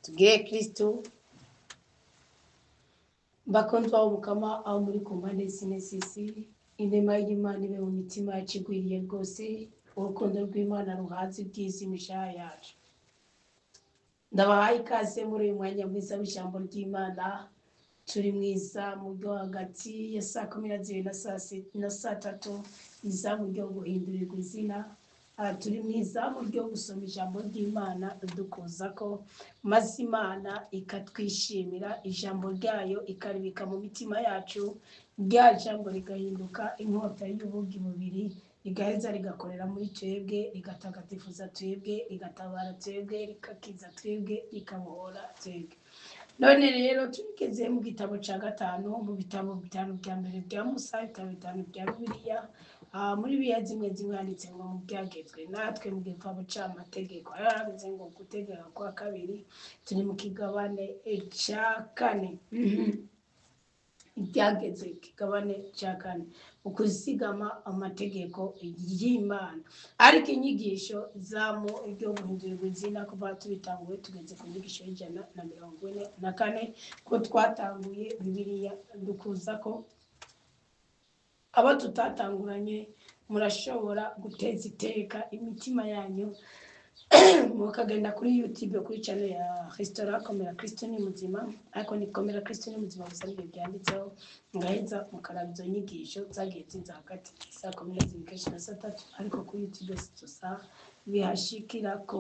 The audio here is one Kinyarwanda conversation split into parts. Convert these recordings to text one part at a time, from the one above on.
tugire Kristo bakunzwa umukama aho muri ku mpande zine z'isi. Inema y'Imana ibe mu mitima yacu igwiriye rwose, urukundo rw'Imana ruhaze ibyiza imishaha yacu. Ndabahaye ikaze muri uyu mwanya mwiza w'ijambo ry'Imana. Turi mwiza mu ryo hagati ya saa 12 na saa 3, izamu ryo guhindurirwa izina. Turi mwiza mu ryo gusoma ijambo ry'Imana dukuza ko maze Imana ikatwishimira, ijambo ryayo ikaribika mu mitima yacu, rya jambo rigahinduka inkota y'ubugi mubiri, rigaheza rigakorera muri twebwe, rigatagatifuza twebwe, rigatabara twebwe, rikakiza twebwe, rikabohora twebwe. None rero tugeze mu gitabo cya gatanu mu bitabo bitanu bya mbere bya Musa, ibitabo bitanu bya Bibiliya. Muri biya zimwe handitse ngo mu byagezwe, natwe mu gitabo cy'amategeko yaravuze ngo gutegeka kwa kabiri. Turi mu kigabane cya kane. Ibyagezwe kigabane cya kane, ukuzigama amategeko y'Imana. Ariko inyigisho zamo iryo guhindurirwa izina kuva tubitanguye tugeze ku nyigisho y'144 ko twatanguye Bibiliya. Dukuza ko abo tutatanguranye murashobora guteza iteka imitima yanyu mukagenda kuri YouTube kuri channel ya Restaurant Komera Kristo ni muzima, ariko ni Komera Kristo ni muzima gusa nibyo byanditseho. Ngaheza mukarabizo nyigisho zagiye zinza hagati saa 12 na saa 3, ariko kuri YouTube tusa bihashikirako.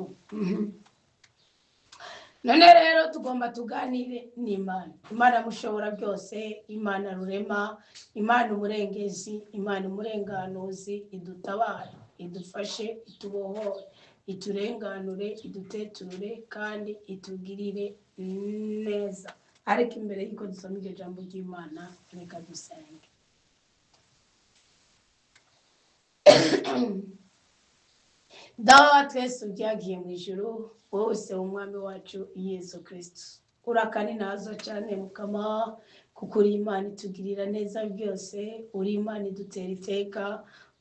None rero tugomba tuganire n'Imana. Imana mushobora byose, Imana rurema, Imana umurengezi, Imana umurenganuzi, idutabara, idufashe, itubohore, iturenganure, iduteturure kandi itugirire neza. Ariko imbere y'uko dusoma iryo jambo ry'Imana, reka dusenge. Dawa twese ujyagiye mu ijuru, wose umwami wacu Yesu Kristo, urakani nazo cyane mukama, kuko uri Imana itugirira neza byose, uri Imana idutera iteka,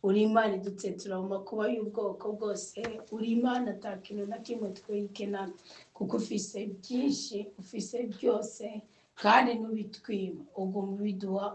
uri Imana idutetura mu makuba y'ubwoko bwose, uri Imana atakintu na kimwe twikena, kuko ufise byinshi, ufise byose kandi ntubitwima, uguma ubiduha,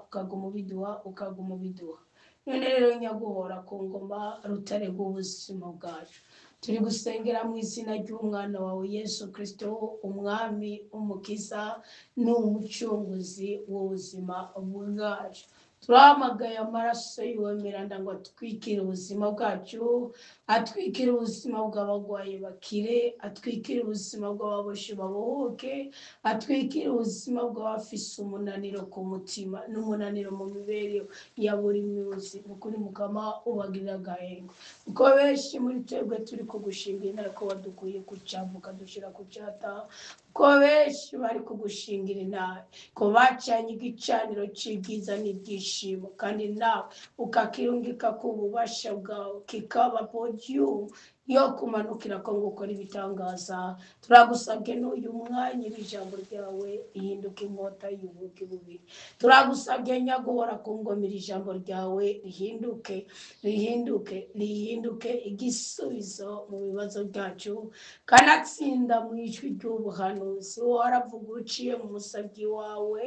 ukaguma ubiduha. None rero nyaguhora ku ngoma, rutare rw'ubuzima bwacu, turi gusengera mu izina ry'umwana wawe Yesu Kristo, umwami, umukiza n'umucunguzi w'ubuzima bwacu. Turahamagaye amaraso y'uwemeranda ngo atwikire ubuzima bwacu, atwikire ubuzima bw'abagwaye bakire, atwikire ubuzima bw'ababoshye babohoke, atwikire ubuzima bw'abafise umunaniro ku mutima n'umunaniro mu mibereho ya buri munsi. Ukuri mukama ubagirira agahengo, kuko benshi muri twebwe turi kugushingira ko wadukuye ku cyavu ukadushira ku cyata, ko benshi bari kugushingira inabi, ko bacanye igicaniro cy'ibyiza n'ibyishimo, kandi nawe ukakirungika ku bubasha bwawe kikaba podium yo kumanukira ko gukora ibitangaza. Turagusabye n'uyu mwanya ijambo ryawe ihinduka inkota y'ubugi bubiri. Turagusabye nyaguhora ku ngomira ijambo ryawe rihinduke igisubizo mu bibazo byacu, kanatsinda mu ijwi ry'ubuhanuzi. Waravuga uciye mu musabyi wawe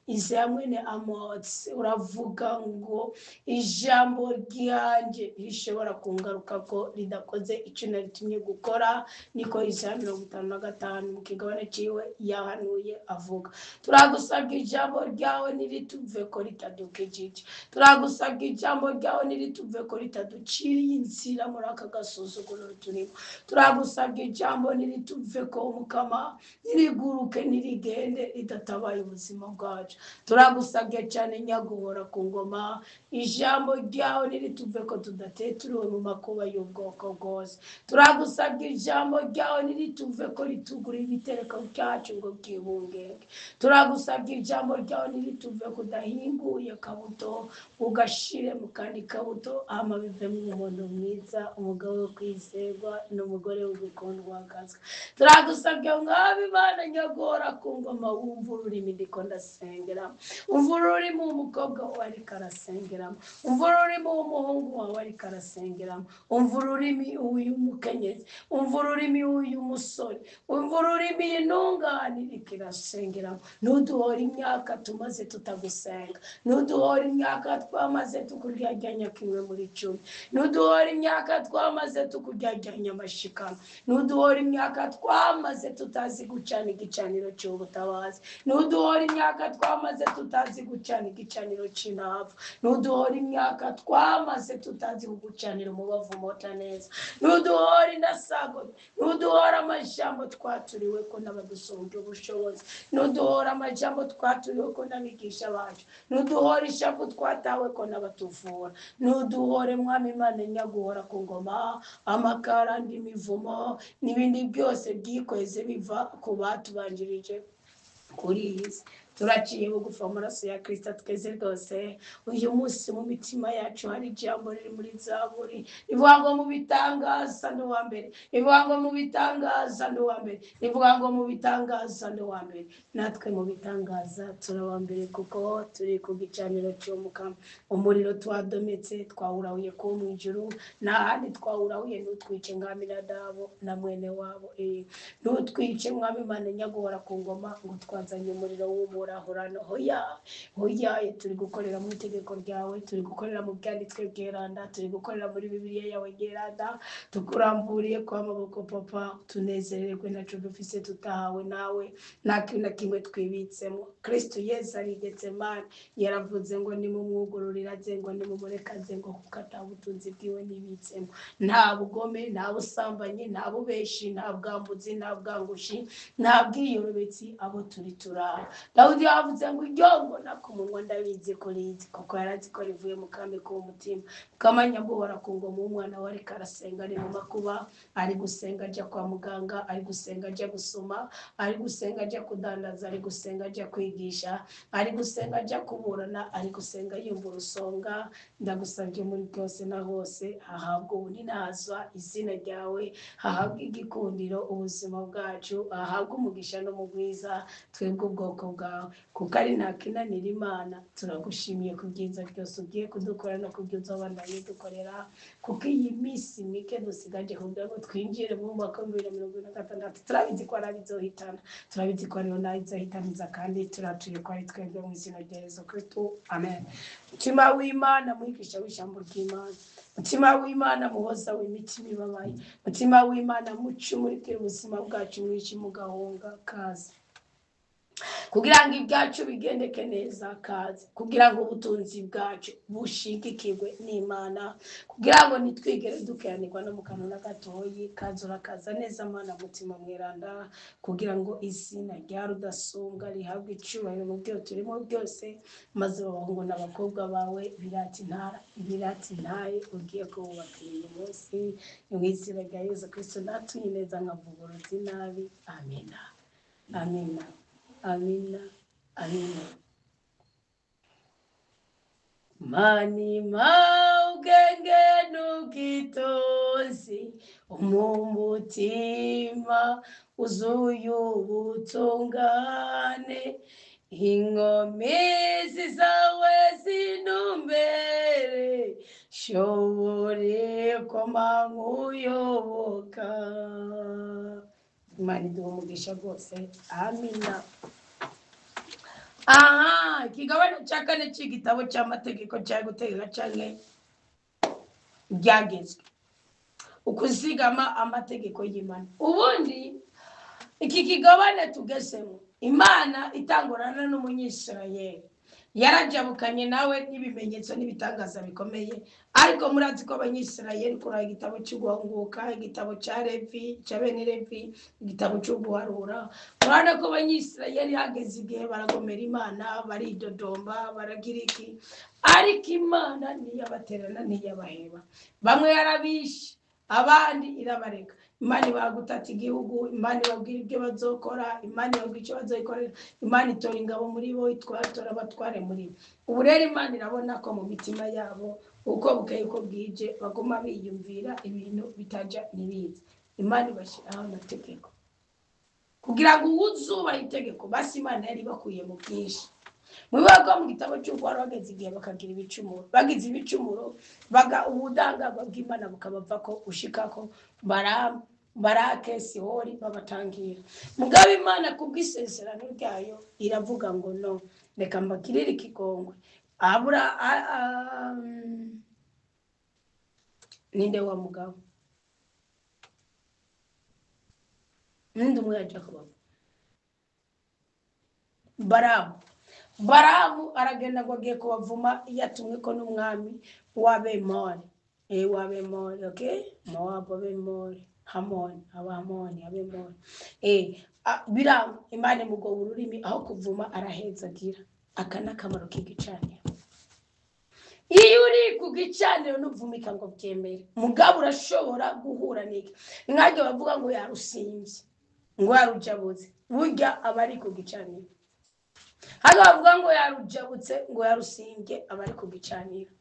Izamwene Amotsi, uravuga ngo ijambo ryanjye rishobora kungaruka ko ridakoze icyo naritumye gukora. Niko Isaya 55 mu kigabane ciwe yahanuye avuga. Turagusabye ijambo ryawe nirituve ko ritadukijije, turagusabye ijambo ryawe nirituve ko ritaduciriye inzira muri aka gasuzuguro turimo. Turagusabye ijambo nirituve ko mukama, niriguruke nirigende ridatabaye ubuzima bwacu. Turagusabye cyane nyaguhora ku ngoma, ijambo ryawe nirituve ko tudateturiwe mu makuba y'ubwoko bwose. Turagusabye ijambo ryawe nirituve ko ritugura ibitereko byacu ngo byibungenge. Turagusabye ijambo ryawe nirituve ko udahinguye kabuto ugashire mu kandi kabuto, ama bivemo umuntu mwiza, umugabo wo kwizerwa n'umugore w'ugukundwa akazi. Turagusabye mwami Imana nyaguhora ku ngoma, wumva ururimi ndiko ndasengera, umva ururimi umukobwa wawe ariko arasengeramo, umva ururimi umuhungu wawe ariko arasengeramo, umva ururimi uyu w'uyu mukenyezi, umva ururimi w'uyu musore, umva ururimi y'intungane iriko irasengeramo. Ntuduhore imyaka tumaze tutagusenga, ntuduhore imyaka twamaze tukuryajyanya kimwe muri cumi, ntuduhore imyaka twamaze tukuryajyanya amashikano, ntuduhore imyaka twamaze tutazi gucana igicaniro cy'ubutabazi, ntuduhore imyaka twamaze tutazi gucana igicaniro cy'intavu, ntuduhore imyaka twamaze tutazi kugucanira umubavu mota neza, ntuduhore indasago, ntuduhore amajambo twaturiwe ko n'abadusumbya ubushobozi, ntuduhore amajambo twaturiwe ko n'abigisha bacu, ntuduhore ishavu twatawe ko n'abatuvura, ntuduhore mwami Imana nyaguhora ku ngoma, amakara n'imivumo n'ibindi byose byikweze biva ku batubanjirije kuri iyi si. Turaciye bugufi amaraso ya Kristo tweze rwose. Uyu munsi mu mitima yacu hari ijambo riri muri Zaburi rivuga ngo mu bitangaza ndi uwa mbere, rivuga ngo mu bitangaza ndi uwa mbere, rivuga ngo mu bitangaza ndi uwa mbere. Natwe mu bitangaza turaba mbere kuko turi ku gicaniro cy'umukama. Umuriro twadometse twawurahuye ko mu ijuru, nta handi twawurahuye ntutwice nka Aminadabu na mwene wabo ntutwice mwami Imana nyaguhora ku ngoma ngo twazanye umuriro w'umurahurano. Hoya turi gukorera mu itegeko ryawe, turi gukorera mu byanditswe byeranda, turi gukorera muri Bibiliya yawe geranda. Tukuramburiye kwa maboko papa, tunezererwe naco dufise tutahawe nawe, nta kintu na kimwe twibitsemo. Kristo Yesu ari Getsemani yaravuze ngo nimumwugururira aze, ngo nimumureka aze, ngo kuko ata butunzi bwiwe nibitsemo. Nta bugome, nta busambanyi, nta bubeshi, nta bwambuzi, nta bwangushi, nta bwiyorobetsi abo turi turara. Dawudi yavuze ngo iryongona ku munwa ndabizi ko rizi, kuko yarazi ko rivuye mu kambi k'umutima. Kamanya guhora ku ngoma umwana we ariko arasenga ari mu makuba, ari gusenga ajya kwa muganga, ari gusenga ajya gusoma, ari gusenga ajya kudandaza, ari gusenga ajya kwigisha, ari gusenga ajya kuburana, ari gusenga yumva urusonga. Ndagusabye muri byose na hose hahabwa ubuninazwa izina ryawe, hahabwa igikundiro ubuzima bwacu, hahabwa umugisha no mu bwiza twebwe ubwoko bwawe, kuko ari nta kinanira Imana. Turagushimiye ku byiza byose ugiye kudukora no ku byo uzabandanya dukorera, kuko iyi minsi mike dusigaje kugira ngo twinjire mu mwaka wa 2026 turabizi ko arabizohitana, turabizi ko ariho nabizohitaniza, kandi turatuye ko ari twebwe mu izina rya Yesu Kristo, amen. Mutima w'Imana, mwigisha w'ijambo ry'Imana, mutima w'Imana, muhoza w'imitima ibabaye, mutima w'Imana, muci umurikira ubuzima bwacu mwici mugahunga kazi, kugira ngo ibyacu bigendeke neza kazi, kugira ngo ubutunzi bwacu bushigikirwe n'Imana, kugira ngo nitwigere dukeranirwa no mu kanwa na gatoyi. Kazi urakaza neza Mana mutima mweranda, kugira ngo izina rya rudasumbwa rihabwe icyubahiro mu byo turimo byose, maze abahungu n'abakobwa bawe birati intara ibirati ntaye ugiye kububakira uyu munsi, mu izina rya Yesu Kristo natuye neza nkavuguruza inabi. Amina, amina, amina, amina. Mani maugenge nugitozi umumutima uzuye ubutungane, inkomezi zawe zinumbere shobore koma nkuyoboka. Imana iduhe umugisha rwose, amina. Ikigabane cya kane cy'igitabo cy'amategeko cya gutegeka canke byagezwe, ukuzigama amategeko y'Imana. Ubundi iki kigabane tugezemo, Imana itangurana n'umunyisirayeli, yarajabukanye nawe n'ibimenyetso n'ibitangaza bikomeye. Ariko murazi ko abanyisirayeli kuri igitabo cy'uguhunguka, igitabo cya Levi, cya bene Levi, igitabo cy'uguharura, murana ko abanyisirayeli hageze igihe baragomera Imana, baridodomba, baragira iki, ariko Imana niyabaterana niyabaheba. Bamwe yarabishe, abandi irabareka. Imana ibagutata igihugu, Imana ibabwira ibyo bazokora, Imana ibabwira icyo bazoyikorera, Imana itora ingabo muri bo, itwatora abatware muri bo. Ubu rero Imana irabona ko mu mitima yabo uko bukeye ko bwije baguma biyumvira ibintu bitajya nibiza. Imana ibashyiraho amategeko kugira ngo uzubaha itegeko. Basi Imana yari bakuye mu bwinshi, Mwibaga mu gitabo cy'ubwara bageze igihe bakagira ibicumuro, bagize ibicumuro baga ubudangarwa bw'Imana bukabava ko ushikako barake Sihori babatangira. Mugabe Imana kubw'isezerano ryayo iravuga ngo no, reka mbagirire ikigongwe. Ninde wa mugabo ninde umwe yaje kubaho? Baramu aragenda ngo agiye kubavuma yatumwe ko n'umwami w'Abemori. W'Abemori, okay? Moab, Abemori, Hamoni, Abamoni, Abemori. Biramu Imana mugo ururimi aho kuvuma arahezagira. Aka nakamaro k'igicaniro. Iyo uri ku gicaniro n'uvumika ngo byemere, mugabo urashobora guhura n'iki. Nkajye bavuga ngo yarusimbye, ngo yarujabuze. Burya abari ku gicaniro. Hano bavuga ngo yarujabutse, ngo yarusimbye abari ku gicaniro.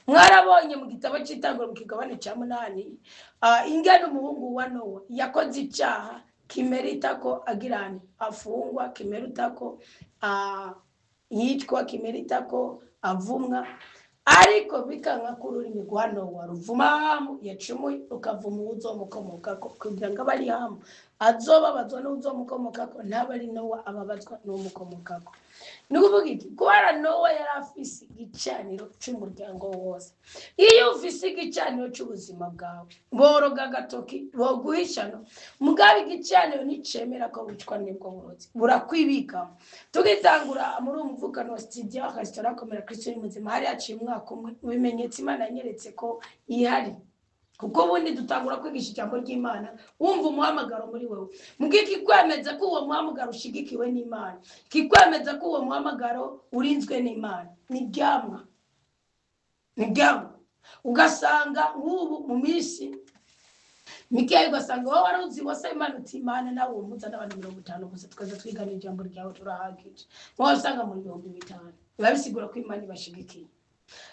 Mwarabonye mu gitabo cy'Itanguriro mu kigabane cya 8, ingano umuhungu wa Nowa yakoze icyaha kimerita ko agirane afungwa, kimerita ko yicwa, kimerita ko avumwa. Ariko bikanka ko ururimi rwa Nowa ruvuma yacumuye ukavuma uzomukomoka kugira ngo abari hamwe azobabazwa n'uzomukomoka ko ntabari Nowa ababazwa n'umukomokako. Nukuvuga iki? Kubara Nowa yari afise igicaniro cy'umuryango wose. Iyo ufise igicaniro cy'ubuzima bwawe boroga gatoki boguhishano, mugabe igicaniro nicemera ko wicwa nibwo burozi burakwibika. Tugitangura muri umvukano studio akasitara komera Kristo y'umuzima hari yaciye umwaka umwe bimenyetse Imana yanyeretse ko ihari. Kuko bundi dutangura kwigisha ijambo ry'Imana wumva umuhamagaro muri wewe. Mugiki kwemeza ko uwo muhamagaro ushigikiwe n'Imana, kikwemeza ko uwo muhamagaro urinzwe n'Imana. Niryama ugasanga nk'ubu mu minsi Mikael ugasanga wowe waruzi wose Imana uti Imana nawe umuza n'abantu 50 gusa tukaza twigana ijambo ryawe turahagije. Wowe usanga muri 5000 babisigura ko Imana ibashigikiye.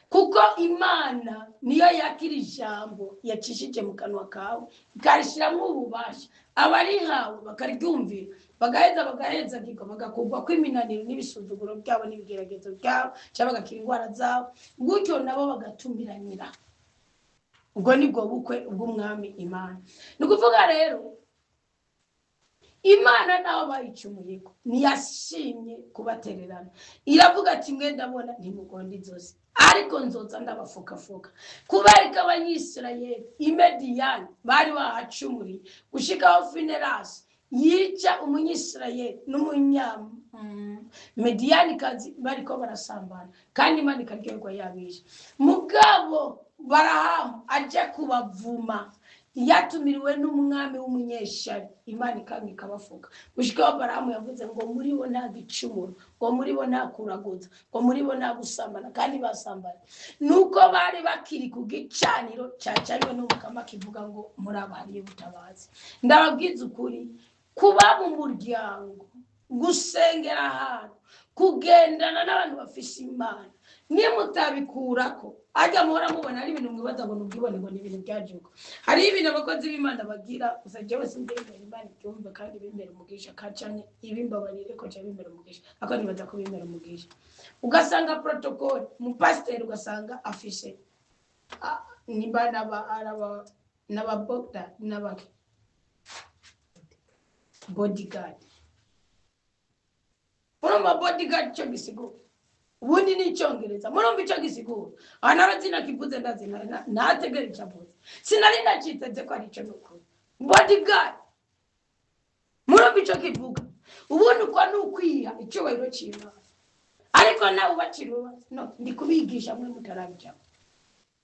Kuko Imana niyo yakira ijambo yacishije mu kanwa kawe ikarishiramo ububasha, abari hawe bakaryumvira, bagaheza giko bagakugwa ko iminaniro n'ibisuzuguro byabo n'ibigeragezo byabo cyangwa bagakira indwara zabo, gutyo nabo bagatumbiranira. Ubwo nibwo bukwe bw'umwami Imana. Nukuvuga rero Imana naho bayicumuyeko niyashimye kubatererana. Iravuga ati mwe ndabona ntimugonda inzozi, ariko nzoza ndabafukafuka. Kubereka abanyisirayeli Imediyani bari bahacumuriye gushikaho Finehasi yica umunyisirayeli Mediyani kazi bariko barasambana, kandi Imana ikaryoherwa yabisha. Mugabo Barahamu aje kubavuma yatumiriwe n'umwami w'umunyeshari, Imana ikanga ikabafuka. Gushikaho Barahamu yavuze ngo muri bo nta gicumuro, ngo muri bo nta kuraguza, ngo muri bo nta gusambana, kandi basambana. Nuko bari bakiri ku gicaniro cyacariwe n'umukama kivuga ngo muri abariye butabazi. Ndababwiza ukuri, kuba mu muryango, gusengera ahantu, kugendana n'abantu bafise Imana, nimutabikurako ajya muhora mubona ari ibintu mwibaza ngo nubwibone ngo ni ibintu byajuko. Hari ibintu abakozi b'Imana bagira usaje wese ndende Imana icyumva kandi bimera umugisha kacanye ibimbabarire ko cya bimera umugisha, ako nibaza ko bimera umugisha. Ugasanga protocol mu pastor ugasanga afishe nimba n'ababokta n'abaki bodyguard. Murumva bodyguard cyo gisigura ubundi ni Icyongereza. Murumva icyo gisigura anabazina kivuze ndazina nategera icyavuze sinari ndaciteze ko ari cyo nukuri bodyguard. Murumva icyo kivuga ubundi uko nukwiha icyubahiro cy'Imana, ariko nawe ubakirwa no ndi kubigisha mwe mutarabya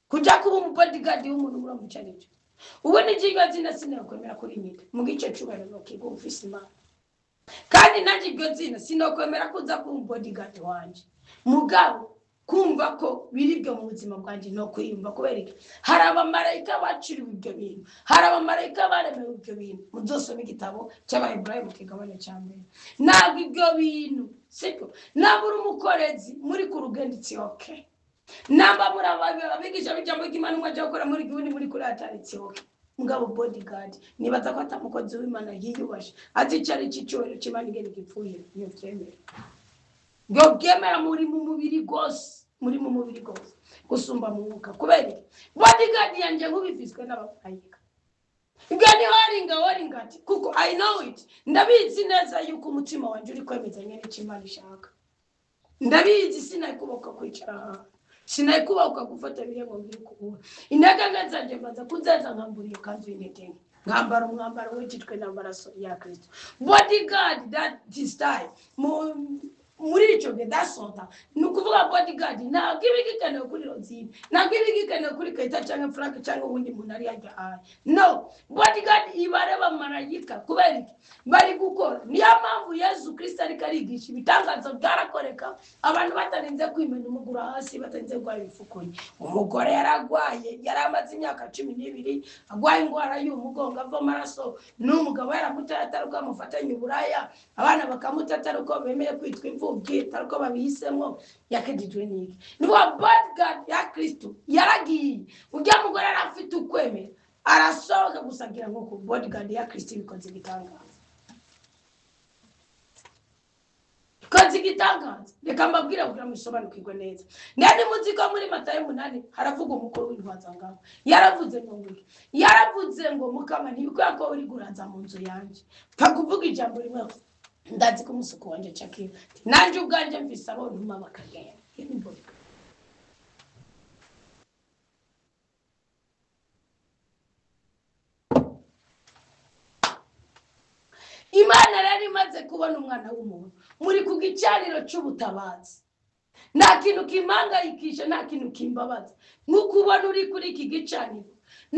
kujya kuba mu bodyguard y'umuntu murumva icyo aricyo. Ubundi jigwa zina sinakwemera kuri nyita mu gice cyubahiro no kigo ufise Imana, kandi nanjye ibyo zina sinakwemera kuza kuba bodyguard wanje. Mugabo kumva ko biri byo mu buzima bwanjye no kwiyumva kubera iki hari abamarayika baciriwe ibyo bintu, hari abamarayika baremewe ibyo bintu. Muzosoma igitabo cy'Abaheburayo mu kigabane cya 2. Ntabwo ibyo bintu siko nabura umukorezi muri ku rugendo itsi okay, namba muri abigisha bijambo ry'Imana mwaje gukora muri gihugu muri kuri ataritsi okay. Mugabo bodyguard nibaza ko atamukozi w'Imana yiyubasha ati cyari cicoro cy'Imana ingene gipfuye iyo byemera. ngo bwemera muri mu mubiri gose, muri mu mubiri gose gusumba mu mwuka. Kubera bodyguard yanje nkubifiswe n'abamarayika, ngani waringa ati kuko I know it, ndabizi neza yuko umutima wanje uri kwemezanya n'Imana ishaka. Ndabizi sinayikuboka kwicara, sinayikuboka gufata birego ngiri kubuha intege zanje maze kuzaza nkambura iyo kanzu y'intege, ngambara umwambaro w'igitwe n'amaraso ya Kristo. Bodyguard that this time muri ico gihe dasonta nukuvuga bodyguard ntabwo ibigikenewe kuri Rozine, ntabwo ibigikenewe kuri Kaita cyangwa Frank cyangwa ubundi muntu ari yajya aha. No, bodyguard ibareba marayika. Kubera iki bari gukora? Niyo mpamvu Yesu Kristo ariko arigisha ibitangazo byarakoreka, abantu batarinze kwimena umuguru hasi, batarinze gwa ibifukunye. Umugore yaragwaye, yaramaze imyaka 12 agwaye ingwara y'umugongo ava amaraso, n'umugabo yaramutataruka amufatanye uburaya, abana bakamutataruka bemeye kwitwa imfubyi taruko babihisemo. Yakidijwe niki nibo bodyguard ya Kristo yaragiye. Ujya mugore arafite ukwemera, arasohoka gusagira nk'uko bodyguard ya Kristo bikoze igitangaza, koze igitangaza. Reka mbabwira kugira musobanukirwe neza. Ndani muziko muri Matayo 8 haravuga umukuru w'intwaza ngaho yaravuze ngo Mukama ntibikwiye ko uri guraza mu nzu yanje, pfa kuvuga ijambo rimwe ndazi ko umusuku wanje cakira nanje ubwanje mvise abo ntuma bakagenda. Imana rero imaze kubona umwana w'umuntu muri ku gicaniro cy'ubutabazi, nta kintu kimangayikisha, nta kintu kimbabaza nk'ukubona uri kuri iki gicaniro.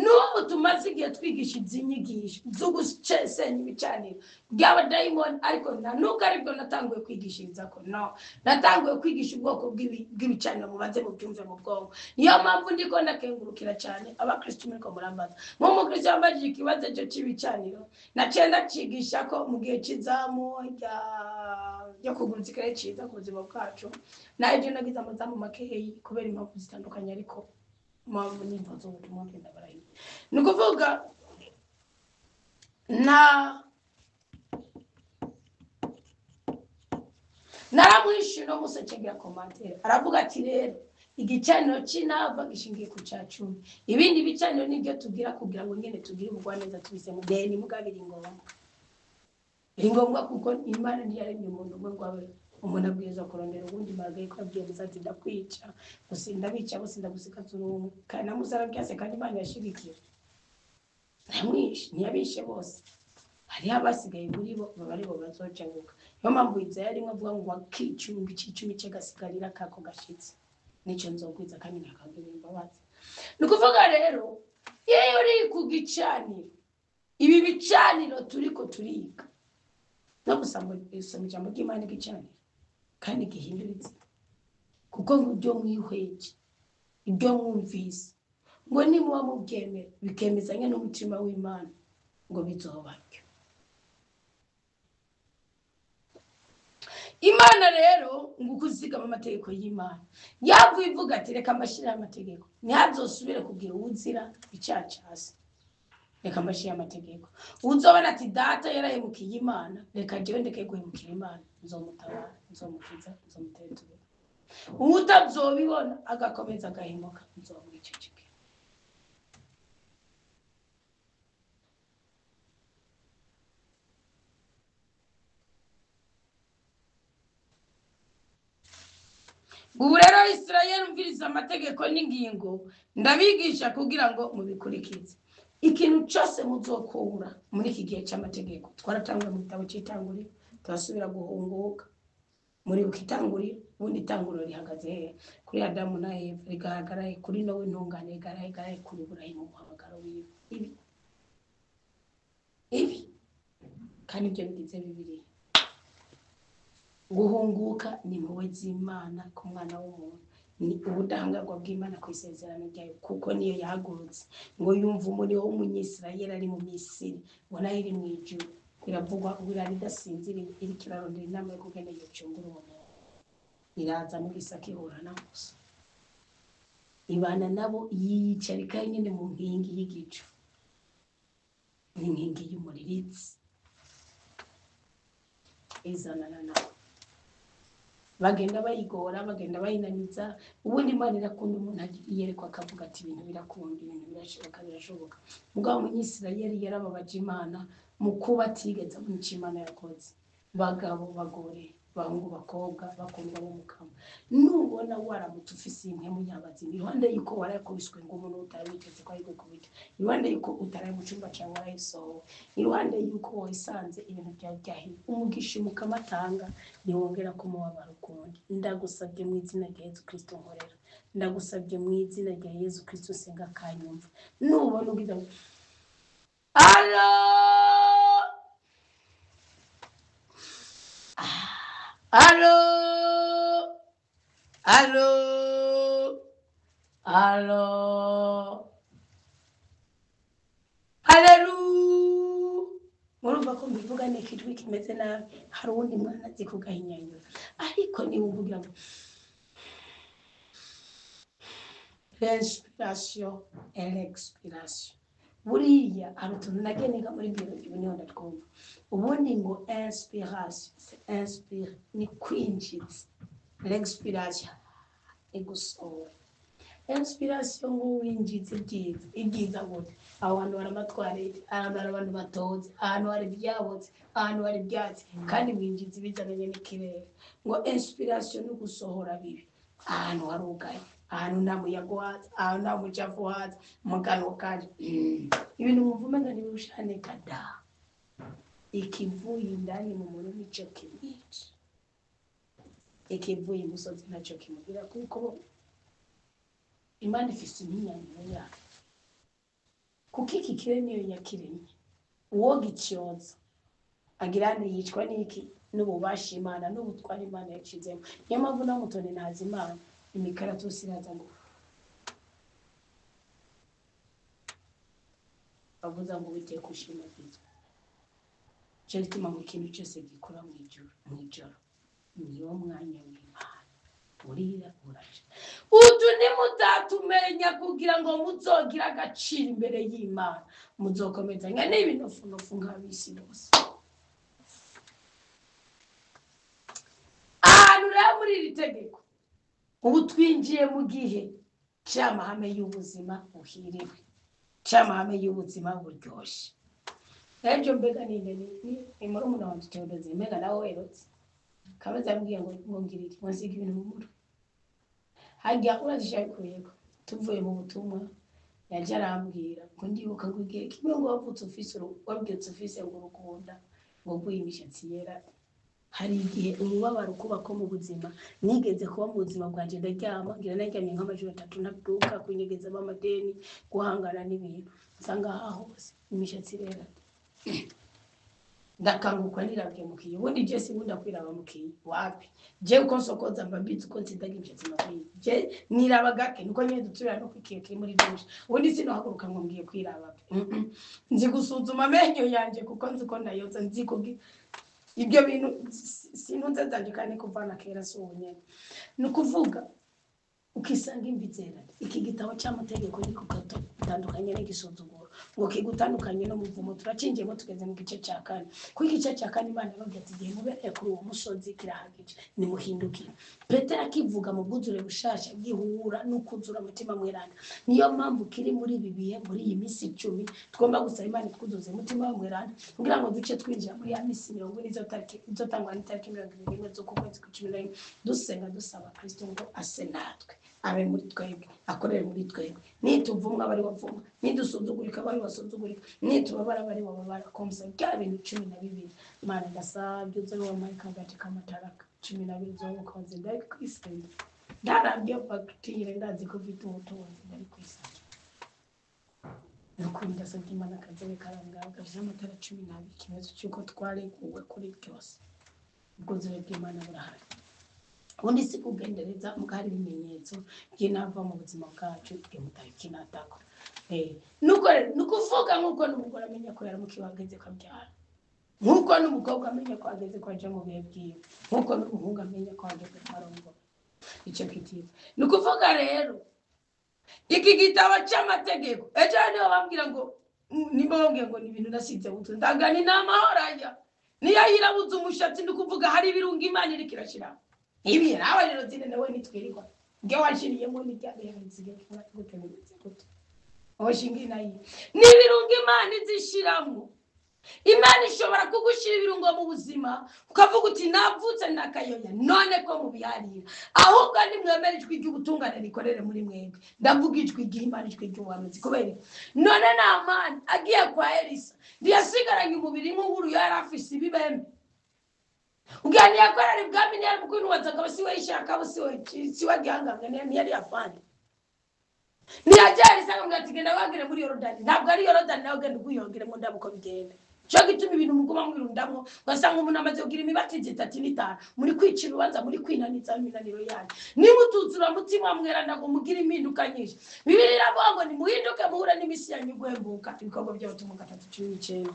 N'ubu tumaze igihe twigisha izinyigisho zo gusenya ibicaniro by'abadayimoni, ariko nuko aribwo natanguye kwigishiriza ko no, natanguye kwigisha ubwoko bw'ibicaniro mubanze mu byumve mu bwonko. Niyo mpamvu ndiko ndakengurukira cyane abakristo muri ko murambaza. Mu mukristo yambajije ikibazo cyo cy'ibicaniro, nacenda cigisha ko mu gihe kizamu yo kugurukira ciza ku buzima bwacu, naje nagize amazamu makeyi kubera impamvu zitandukanye, ariko mpamvu n'imbazo ubutumwa bwenda barayi nukuvuga naramwishino musecegera commentaire aravuga ati rero igicaniro cy'inava gishingiye ku cacumi, ibindi bicaniro nibyo tugira kugira ngo nyene tugire ubugwaneza tubise mu deni mugabiri ngombwa kuko Imana ntiyaremye umuntu umwe ngo abe umuntu abwiza kurondera ubundi magaye ko abwiza ati ndakwica gusinda bica bose ndagusika zuru kana musara byase kandi Imana yashirikira namwishe ntiyabishe bose, hari abasigaye muri bo bari bo bazocenguka. Yo mpamvu Izaya rimwe avuga ngo akicumbi cy'icumi cyagasigarira kako gashitse nico nzogwiza kandi nakagira imbabazi. Nukuvuga rero yeyo uri ku gicaniro, ibi bicaniro turiko turiga no gusamba ijambo ry'Imana gicaniro kandi gihinduritse, kuko ngubyo mwihweje ibyo mwumvise ngo nimuba mubyemera bikemezanya n'umutima w'Imana ngo bizobaryo. Imana rero ngo kuzigama amategeko y'Imana yavuye ivuga ati reka mbashire amategeko ntihazosubire kugira ubuzira icacasi, reka mbashire amategeko. Uzobona ati data yarahemukiye Imana, reka jewe ndeke guhemukira Imana, nzomutabara, nzomukiza, nzomutetura. Utazobibona agakomeza agahemuka, nzomwiceceke. Ubu rero Israel mviriza amategeko n'ingingo ndabigisha kugira ngo mubikurikize. Ikintu cyose muzokura muri iki gihe cy'amategeko twaratangwa mu gitabo cy'itanguriro, turasubira guhunguka muri ukitanguriro. Ubundi itanguriro rihagaze kuri Adamu na Eva, rigaragara kuri Nowa intungane, rigaragara kuri Ibrahimu umuhamagaro wiwe. Ibi kandi ibyo bigize Bibiliya. Guhunguka ni impuhwe z'Imana ku mwana w'umuntu, ni ubudahangarwa bw'Imana ku isezerano ryayo, kuko niyo yahagurutse ngo yumva umuriro w'umunyisirayeli ari mu Misiri, ubona iri mu ijuru, iravugwa ubura ridasinzira, iri kirarondera inama yo kugenda yicungura uwo muntu. Iraza mu gisaka ihura na Musa, ibana nabo yiyicarika nyine mu nkingi y'igicu n'inkingi y'umuriritsi izanana nabo. bagenda bayigora bagenda bayinaniza. Ubundi Imana irakunda umuntu yerekwa akavuga ati ibintu birakunda, ibintu birashoboka. Mugabo Umunyisirayeli yarababaje Imana mu kuba atigeze mu Imana yakoze. Bagabo bagore bahungu bakobwa bakundwa b'umukama, nubona waramutse ufise imwe mu nyabazi iruhande yuko warakubiswe ngo umuntu utarabiteze ko ariko kubita, iruhande yuko utaraye mu cyumba cyawe warayisohowe, iruhande yuko wayisanze ibintu byawe byahiye, umugisha umukama atanga niwongera kumubabara ukundi. Ndagusabye mu izina rya Yesu Kristo nkorera, ndagusabye mu izina rya Yesu Kristo senga kanyumva. Nubona ugize alo alo alo alo haleluya. Murumva ko mbivuga ni ikijwi kimeze nabi, hari uwundi mwana azi kugahinyanyura, ariko niba uvugira ngo respiration et l'expiration, buriya hari utuntu nagenega muri biology niho ndatwumva. Ubundi ngo inspiration inspire ni kwinjiza, l'expiration igusohora. Inspiration ngo winjiza ibyiza gute, abantu baramatwarete, abantu batoze, ahantu hari ibyabotse, ahantu hari ibyatsi, kandi winjiza ibizananye n'ikirere. Ngo inspiration ni gusohora bibi, ahantu hari ugaye, ahantu nta muyaga uhaza, ahantu nta mucafu uhaza, mu kanwa kaje ibintu muvumenga ntibirushane kada. Ikivuye indani mu muntu nicyo kimwica, ikivuye imusozi ntacyo kimugira, kuko Imana ifise imyinyanyiro yayo. Kuko iki kire niyo yakiremye, uwo gicyoza agirane yicwa n'iki n'ububasha Imana n'ubutwara Imana yacizemo. Niyo mpamvu na mutoni ntazi Imana imikaratusi iraza ngo bavuza ngo witeye kushimagizwa. Cyo gituma mu kintu cyose gikora mu ijoro niyo mwanya w'Imana urira uraje. Utu ni mutatumenya kugira ngo muzogira agaciro imbere y'Imana, muzokomezanya n'ibinofunofu nk'abisi bose. Ahantu rero muri iri tegeko ubu twinjiye mu gihe cy'amahame y'ubuzima buhiriwe, cy'amahame y'ubuzima buryoshye. Ebyo mbega ni muri umuntu wanjye Theodose mbega nawe werotse kabaza yambwiye ngo ngirire ngo nsiga ibintu mu mutwe. Hajya urazishaye kuyego tuvuye mu butumwa yaje arambwira ngo ndibuka ngo igihe kimwe ngo wavutse ufise ngo urukunda ngo guye imishatsi yera. Hari igihe umubabaro kuba ko mu buzima nigeze kuba mu buzima bwanje ndaryama ngira naryamye nk'amajoro 3 nabyuka kunyegeza amadeni guhangana n'ibintu nsanga hose imishatsi rera. Ndakanguka nirabye mukiye, ubundi je sinkunda kwiraba mukiye wapi, je uko nsokoza mbabitse uko nsindaga imishatsi makiye, je niraba gake nuko nyine duturira no kwikiye kiri muri dushe, ubundi sinohaguruka ngo ngiye kwiraba. Nzi gusuzuma amenyo yanje kuko nzi ko nayoza, nzi ko ibyo bintu sinunze zandikane kuvana kera sonye. Nukuvuga ukisanga imvizera iki gitabo cy'amategeko ni kugato tandukanye n'igisuzuguro ngo kigutandukanye no muvumo. Turacinjemo tugeze mu gice cya 4. Ku gice cya 4 Imana yababwiye ati gihe mubereye kuri uwo musozi kirahagije nimuhindukire. Petero akivuga mu bwuzure bushasha gihura n'ukuzura umutima mweranda. Niyo mpamvu kiri muri bibiye muri iyi minsi 10 tugomba gusaba Imana twuzuze umutima mweranda kugira ngo duce twinjira muri ya minsi 40 izotangwa n'itariki 21 zo ku kwezi kwa 11 dusenga dusaba Kristo ngo ase natwe abe muri twebwe akorere muri twebwe. Nituvumwa bari bavumwa, nidusuzugurika bari basuzugurika, nitubabara bari babara. Komsa bya bintu 12 Imana ndasabye uze wo marika gati kamataraka 12 zo ukoze ndari kwisenda ndarabye bakutire ndazi ko mfite ubutunzi ndari kwisenda nuko ndasabye Imana kazere karangaga amatara 12 kimezo cyuko twarekuwe kuri byose. Ubwuzure bw'Imana burahari. Ubundi si kugendereza mugari ibimenyetso by'inava mu buzima bwacu bw'umutariki natako. Nukuvuga nkuko n'umugore amenya ko yaramukibageze kabyara, nkuko n'umukobwa amenya ko ageze ko aje mu bihe bwiwe, nkuko n'umuhungu amenya ko ageze karongo. Icyo kitiza nukuvuga rero iki gitabo cy'amategeko ejo niho bambwira ngo nimba bambwiye ngo ni ibintu nasize butu ndagani n'amahoro ajya niyo yirabuze umushatsi. Nukuvuga hari ibirunga Imana iri kirashira ibi nawe rero zine nawe nitwirirwa nge washiriyemo n'ibyabihanzige gutemetse gute oshingi nayi n'ibirungo Imana izishiramo. Imana ishobora kugushira ibirungo mu buzima ukavuga uti navutse ndakayoya none ko mubiharira ahubwo ni mwemere ijwi ry'ubutungane rikorere muri mwebwe. Ndavuga ijwi ry'Imana, ijwi ry'ubuhanuzi, kubera none Namani agiye kwa Elisa ndiyasigaranye umubiri nk'uhuru yari afise ibibembe ugani yakorera ibwami ntiyari kukwinwazaga basiwe yishaka siwe gihanganga ntiyari yafandi ntiyajyari isanga ngo atigenda wagire muri Yorodani. Ntabwo ari Yorodani nawe ugenda uguyongere mu ndabo uko bigenda cyo gituma ibintu muguma mwirundamwo ugasanga umuntu amaze kugira imibatizi 35 muri kwicira ubanza muri kwinaniza iminaniro yanyu nimutuzura mutima mwerana ngo mugira impinduka nyinshi. Bibiliya iravuga ngo nimuhinduke muhura n'imisi yanyu guhembuka. Ibikorwa by'abatumwa 3:19.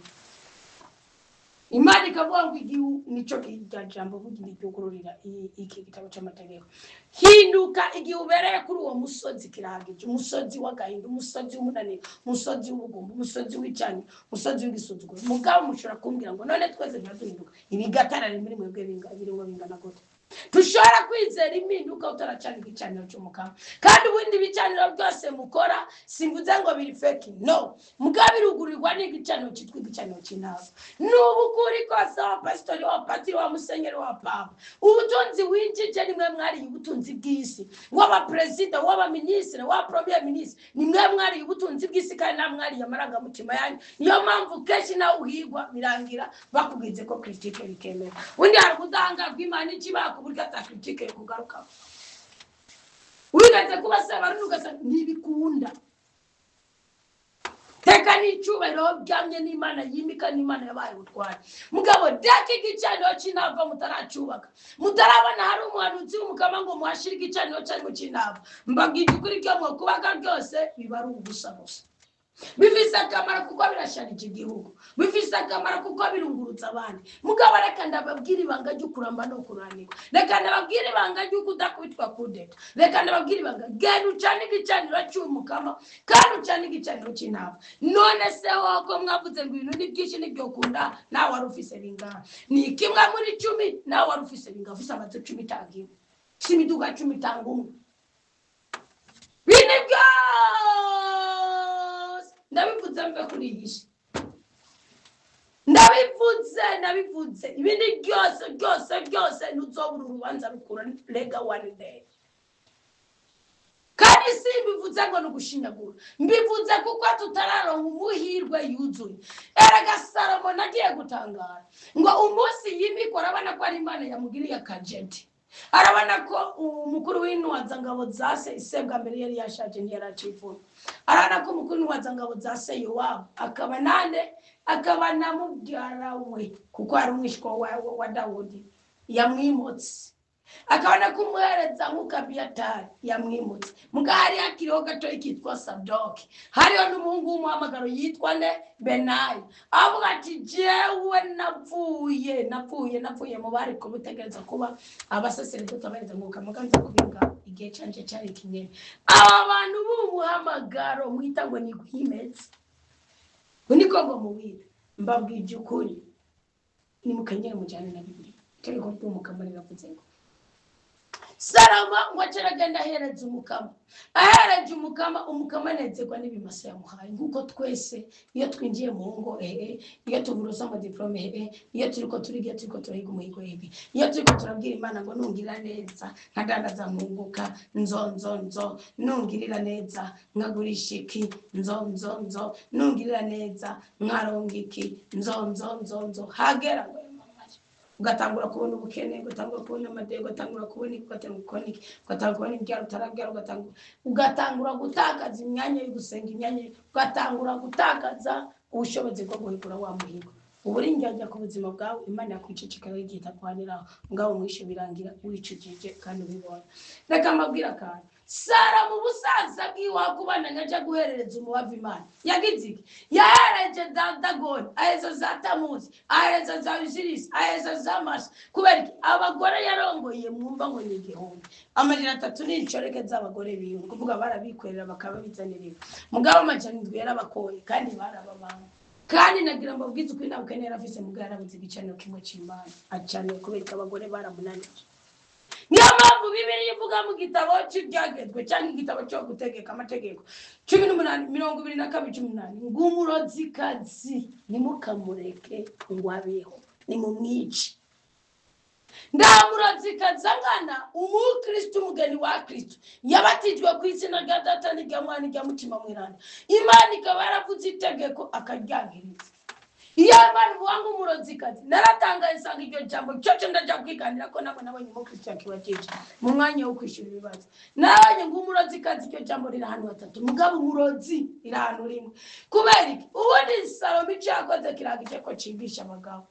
Imana ikavuga ngo igihu nico kijambo vugira cyugururira iki gitabo cy'amategeko. Hinduka igihe ubereye kuri uwo musozi kirahagije, umusozi w'agahinda, umusozi w'umunaniro, umusozi w'ubugumba, umusozi w'icyanyu, umusozi w'igisuzuguro. Mugabo mushobora kumbwira ngo none twese ntaduhinduka ibigatarare muri mwebwe birimo bingana gute? Tushobora kwizera impinduka utaracana igicaniro cy'umukama. Kandi ubundi bicaniro byose mukora simvuze ngo biri fake, no. Mugabo birugurirwa n'igicaniro cyitwa igicaniro cy'intaba. N'ubu kuri kose wa pastori wa patiri wa musenyeri wa papa ubutunzi winjije nimwe mwari ubutunzi bw'isi, waba president waba ministre wa premier ministre nimwe mwari ubutunzi bw'isi kandi namwari yamaraga mutima yanyu. Niyo mpamvu keshi na uhigwa birangira bakugize ko critique bikemera. Undi harugudanga rw'Imana ikibako burya ta critique kugaruka wigaze kubasaba runugasa nibikunda teka n'icyubahiro byamye n'Imana yimika n'Imana yabaye utwara. Mugabo daki gicaniro cy'intava mutaracubaka mutarabona hari umuhanuzi w'umukama ngo muhashire igicaniro cyari mu cy'intava mbabwije kuri cyo mwo kubaka byose biba ari ubusa gusa. Bifise akamaro kuko birasharije igihugu, bifise akamaro kuko birungurutsa abandi. Mugabo reka ndababwira ibanga ry'ukuramba no kuranirwa, reka ndababwira ibanga ry'ukudakubitwa kudeta, reka ndababwira ibanga genda ucane igicaniro cy'umukama kandi ucane igicaniro cy'intava. None se wako mwavuze ngo ibintu ni byinshi nibyo kunda nawe wari ufise bingana ni kimwe muri 10 nawe wari ufise bingana ufise amaze 10 tangiwe simiduga 10 tangumu binibyo ndabivuze mbe kuri iyi ndabivuze ibindi byose ntuzobura urubanza rukura lega one day. Kandi simbivuze ngo nugushinyagura, mbivuze kuko tutararonka umuhirwe yuzuye. Erega Salomo nagiye gutangara ngo umunsi yimikora abana ko ari Imana yamugiriye akajenti. Arabana ko umukuru w'intwaza ngabo zase isebwa mbere yari yashaje ntiyaracivuna. Arana ko umukuru w'intwaza ngabo zase Yowabu akaba nande akaba namubyara we kuko ari umwishwa wa Dawudi yamwimutse. Akabana kumuhereza nk'ukabiyatari yamwimutse. Mugari akiriho gato ikitwa Sadoki. Hariyo n'umuhungu w'umuhamagaro yitwa ne Benayi. Avuga ati jewe napfuye mu bari kubutegereza kuba abasaseredoti abahereza mwuka muganza kubinga igihe canje cyari kinyene. Aba bantu b'umuhamagaro mwita ngo ni gwimetse. Uniko ngo muwire mbabwije ukuri ni mukanyera mujyane na Bibiliya. Tegeko ry'umukama riravuze ngo Salomo ngo aceragenda ahereza umukama. Ahereje umukama nezerwa n'ibimasa yamuhaye. Nguko twese iyo twinjiye mu ngo iyo tuvuruza amadiplome iyo turiko turiga turiko turahiga umuhigo iyo turiko turabwira Imana ngo nungirira neza nkadandaza nkunguka nzo nungirira neza nkagurisha iki nzo nungirira neza nkaronga iki nzo hagera ngo ugatangura kubona ubukene, ugatangura kubona amadego, ugatangura kubona ikonik, ugatangura kubona ibyaro utarabwira, ugatangura gutakaza imyanya yo gusenga, imyanya ugatangura gutakaza ubushobozi bwo guhigura wa muhigo. Uburinjya ku buzima bwawe Imana yakwicicikara igita kwanira ngabo mwisho birangira wicujije kandi ubibona. Reka mabwira kandi Sara mu busaza bwiwa kubana ngaje guherereza umubavu Imana yagize iki yahereje Dagoni ahezo za Tamuzi ahezo za Osiris ahezo za Mars kubera abagore yarongoye mwumva ngo ni igihumbi amajana 3 n'incoreke z'abagore biwe kuvuga barabikwerera bakaba bizanirira mugabo amajana 7 yarabakoye kandi barababanga. Kandi nagira mbabwize uko inabukenera afise mugara buzi gicaniro kimwe cy'Imana acane kubera abagore baramunanije. niyo mpamvu Bibiliya ivuga mu gitabo cy'ibyagezwe cyangwa igitabo cyo gutegeka amategeko 18:22 ngo umurozikazi nimukamureke ngo abeho nimumwice. Nda murozikazi angana umukristo umugeni wa Kristo yabatijwe ku izina rya Data n'irya Mwana n'irya Mutima Mweranda. Imana ikaba yaravuze itegeko akaryangiriza. Iyo Imana ivuga ngo umurozikazi naratangaye nsanga iryo jambo cyo ndaja kwiganira ko nabonye umukristo yakibakije mu mwanya wo kwishura ibibazo. Nabonye ngo umurozikazi iryo jambo riri ahantu hatatu, mugabo umurozi iri ahantu rimwe. Kubera iki? Ubundi Salomo icyo yakoze kiragije ko cimbisha abagabo.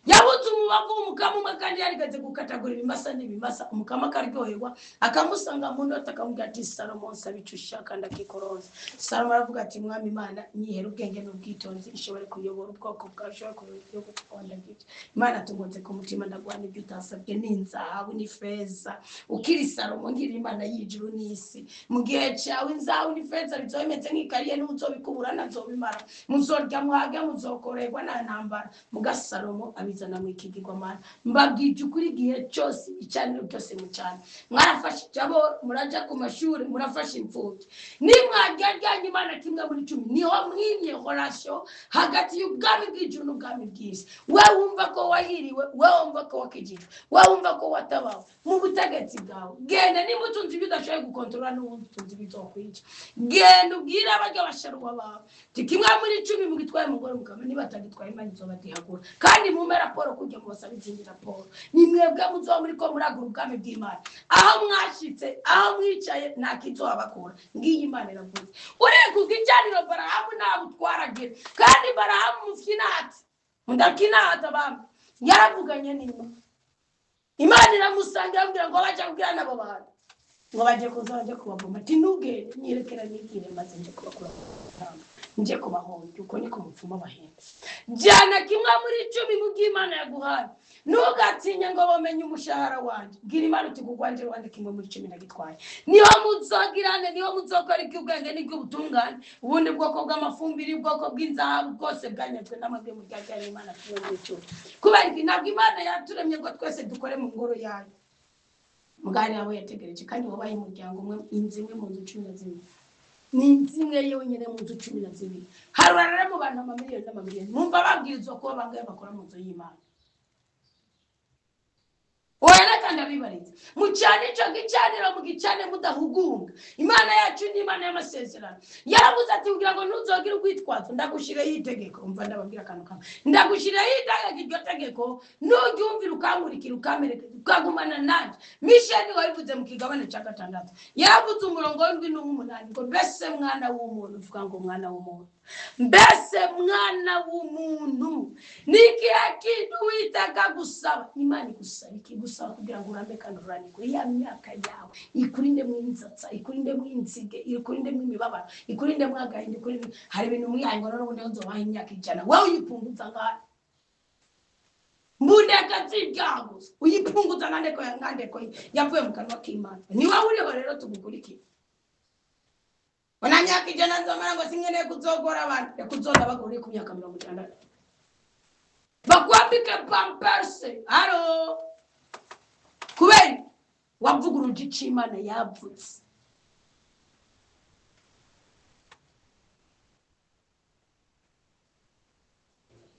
Yabuze umubavu umukama umwe kandi yarigeze gukatagura ibimasa n'ibimasa, umukama akaryoherwa akamusanga mu ndota akamubwira ati Salomo nsaba icyo ushaka ndakikoroza. Salomo aravuga ati Mwami Imana nyihera ubwenge n'ubwitonzi ishobore kuyobora ubwoko bwawe, ishobore kuyobora ukunda gike. Imana tugonze ku mutima ndagwana ibyo utasabye n'inzahabu n'ifeza. Ukiri Salomo ngira Imana y'ijuru n'isi, mu gihe cyawe inzahabu n'ifeza bizometse nk'ikariye n'uzobikubura nazobimara, muzorya mwage muzokorerwa na ntambara. Muga Salomo abizana mu ikigirwamana. Mbabwije ukuri igihe cyose icyaniro cyose mu cyane mwarafashe ijabo muraja ku mashuri murafashe imfubyi nimwaryarya Imana kimwe muri 10 niho mwimye horasho hagati y'ubwami bw'ijuru n'ubwami bw'isi. We wumva ko wahiriwe, we wumva ko wakijijwe, we wumva ko watabawe mu butegetsi bwawe. Genda nimutunzi bidashoboye gukontrola n'ubutunzi bizokwica. Genda ubwira abajya basharuwa bawe tikimwe muri 10 mugitwaye mugore mukama nibatagitwaye Imana izobatihagura. Kandi mume raporo kujya mu basabe izindi raporo. Nimwebwe muzo muri ko muragura ubwami bw'Imana. Aho mwashitse, aho mwicaye nta kizoabakura. Ngiyi Imana iravuze. Ureko kujyaniro Barahamu nabutwarage. Kandi Barahamu mufinati. Mundakinata bamwe. Yaravuganye n'Imana. Imana iramusanga ambwira ngo baje kubwira nabo bantu. Ngo baje kuzaje kubavuma. Ati nugende nyirekera nigire maze nje kubakura. Nje kubahonje uko niko mupfuma bahenze. Jana kimwe muri 10 mu bw'Imana yaguhaye. Nugatinya ngo bamenye umushahara wanje. Gira Imana uti kugwanje rwande kimwe muri 10 ndagitwaye. Niho muzogirane, niho muzokora iby'ubwenge n'iby'ubutungane. Ubundi bwoko bw'amafumbiri, bwoko bw'inzahabu bwose bwanyazwe n'amabwe mu ryajyanye Imana kimwe muri 10. Kubera iki ntabwo Imana yaturemye ngo twese dukore mu ngoro yayo. Mugari abo yategereje kandi wabaye umuryango umwe inzimwe mu 12. Ni zimwe yewe nyene mu 12. Hararare mu bantu amamiliyoni n'amamiliyoni. Mumva babwirizwa ko bangaye bakora mu nzu y'Imana. Oya kandi abibaritse. Mucyane cyo gicanira mu gicane mudahugunga. Imana yacu ni Imana y'amasezerano. Yaravuze ati kugira ngo ntuzogira urwitwazo ndagushire yitegeko. Umva ndababwira kantu kamwe. Ndagushire yitegeko iryo tegeko nugyumvira ukamurikira ukamereka ukagumana nanje. Misheni wabivuze mu kigabane cya 6. Yaravuze umurongo w'8 ngo mbese mwana w'umuntu uvuga ngo mwana w'umuntu. Mbese mwana w'umuntu niki kintu witaka gusaba Imana igusaba ikigusaba kugira ngo urambe kandi uraniko ya myaka yawe ikurinde mu inzatsa ikurinde mu inzige ikurinde mu imibabaro ikurinde mu agahinda ikurinde hari ibintu mwiyango none ubundi nzobaha imyaka 100 wewe uyipunguza ngane mbunde katsibyago uyipunguza ngandeko yavuye mu kanwa k'Imana ni wowe uriho rero tugukurikiye. Wananyaka 100 nzomara ngo singene kuzogora abantu yakuzonda bagore ku myaka 60. Bakwambike pamperse haro kubera wavuguruje icimana yavutse.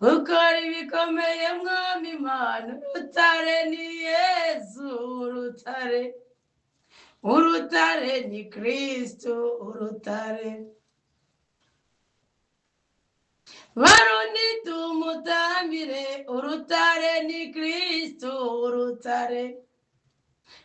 Ukari bikomeye Mwami Imana Rutare ni Yesu Rutare Urutare ni Kristo urutare. Barundi tumutambire urutare ni Kristo urutare.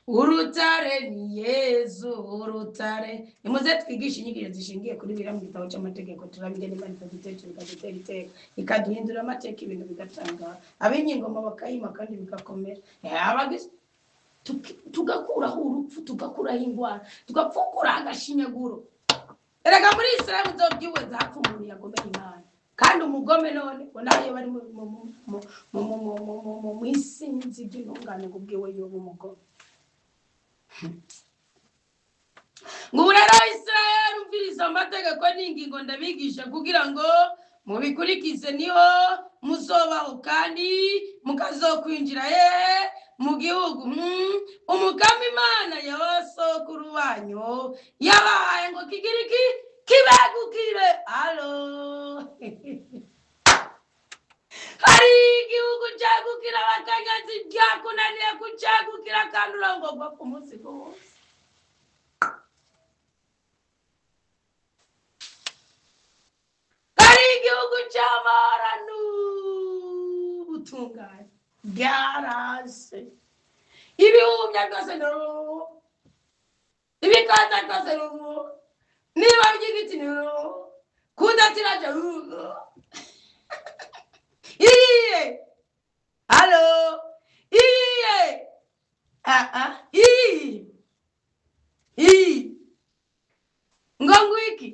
Urutare ni Yesu urutare. Nimuze twigisha inyigisho zishingiye kuri bira mu gitabo cy'amategeko turabigene Imana ikadutera ikaduhindura amateka ibintu bigatanga. Abinyingoma bakayima kandi bigakomera. Abagise tugakuraho urupfu tugakuraho ingwara tugapfukura agashinyaguro. Erega muri Israel uzobyiwe zapfu umuntu yagomera Imana kandi umugome none nayo bari mu isinzi by'intungane kubwiwe yo umugome. Ngo rero Israel umviriza amategeko n'ingingo ndabigisha kugira ngo mubikurikize niho muzobaho kandi mukazokwinjira mu gihugu umugami Imana y'abasokuru banyu yabahaye ngo kigire iki kibegukire. Alo hari igihugu cyagukira abakangazi byakunaniye kucyagukira kandi urangomba ku munsi wose. Hari igihugu cy'amahoro n'ubutungane byarase ibihumya byose ibikaza byose niba by'igiti kudatiraje iye. Halo iye ngo ngwiki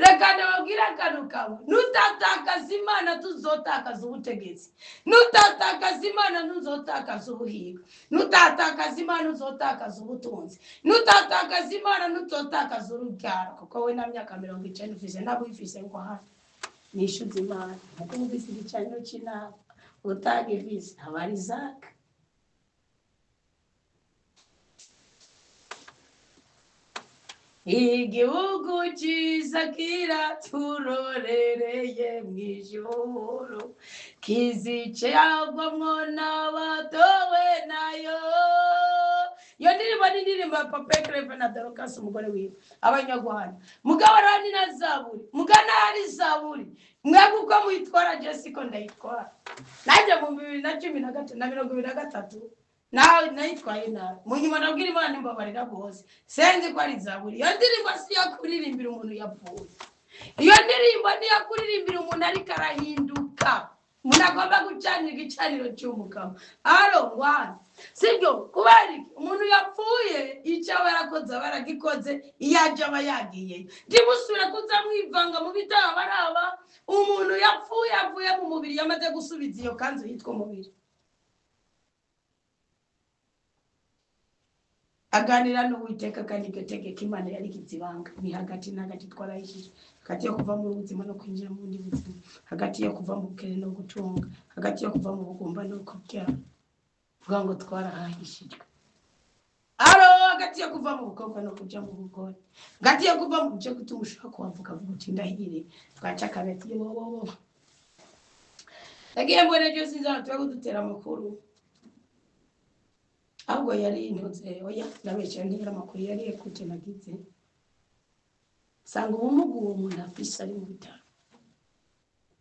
reka ndababwira akantu kamwe, nutatakaza Imana tuzotakaza ubutegetsi, nutatakaza Imana ntuzotakaza ubuhiga, nutatakaza Imana uzotakaza ubutunzi, nutatakaza Imana ntuzotakaza urubyaro. Kuko we na myaka 90 ufise nabo ifise ngo hano nishuze Imana kuko ubise igicaniro cy'inama utagivise abari zaka. Igihugu cyiza kiraturorereye mu ijuru, kizicagwamwo n'abatowe nayo. Iyo ndirimbo ni indirimbo ya Papa Claver na Dorcas umugore wiwe abanyarwanda. Mugabo rani na Zaburi mugana hari Zaburi mwebwe uko mwitwara Jessica ndayitwara najya mu 2023 nawe nayitwaye nabi munyuma nabwira Imana imbabarira rwose senzi ko ari Zaburi. Iyo ndirimbo si yo kuririmbira umuntu yapfuye, iyo ndirimbo ni yo kuririmbira umuntu ariko arahinduka, umuntu agomba gucanira igicaniro cy'umugabo. Aro ngwana sibyo kubera umuntu yapfuye icyo aba yarakoze aba yaragikoze, iyo ajya aba yagiye ndimusubira kuza mwivanga mu bitaba baraba. Umuntu yapfuye avuye mu mubiri yamaze gusubiza iyo kanzu yitwa umubiri, aganira n'Uwiteka kandi iryo tegeko Imana yari kizibanga ni hagati na hagati twarayishije, hagati yo kuva mu buzima no kwinjira mu bundi buzima, hagati yo kuva mu bukene no gutunga, hagati yo kuva mu bugumba no kubyara, vuga ngo twarahishijwe. Aro hagati yo kuva mu bukobwa no kujya mu bugore, hagati yo kuva mu byo gutuma ushaka kuvuga vuga uti ndahire twaca kabeti bo yagiye mbone byo sinza tugutera amakuru ahubwo yari intoze oya nabeshya ngira amakuru yari ekute nagize sanga ubumuga uwo muntu afise ari mu bitaro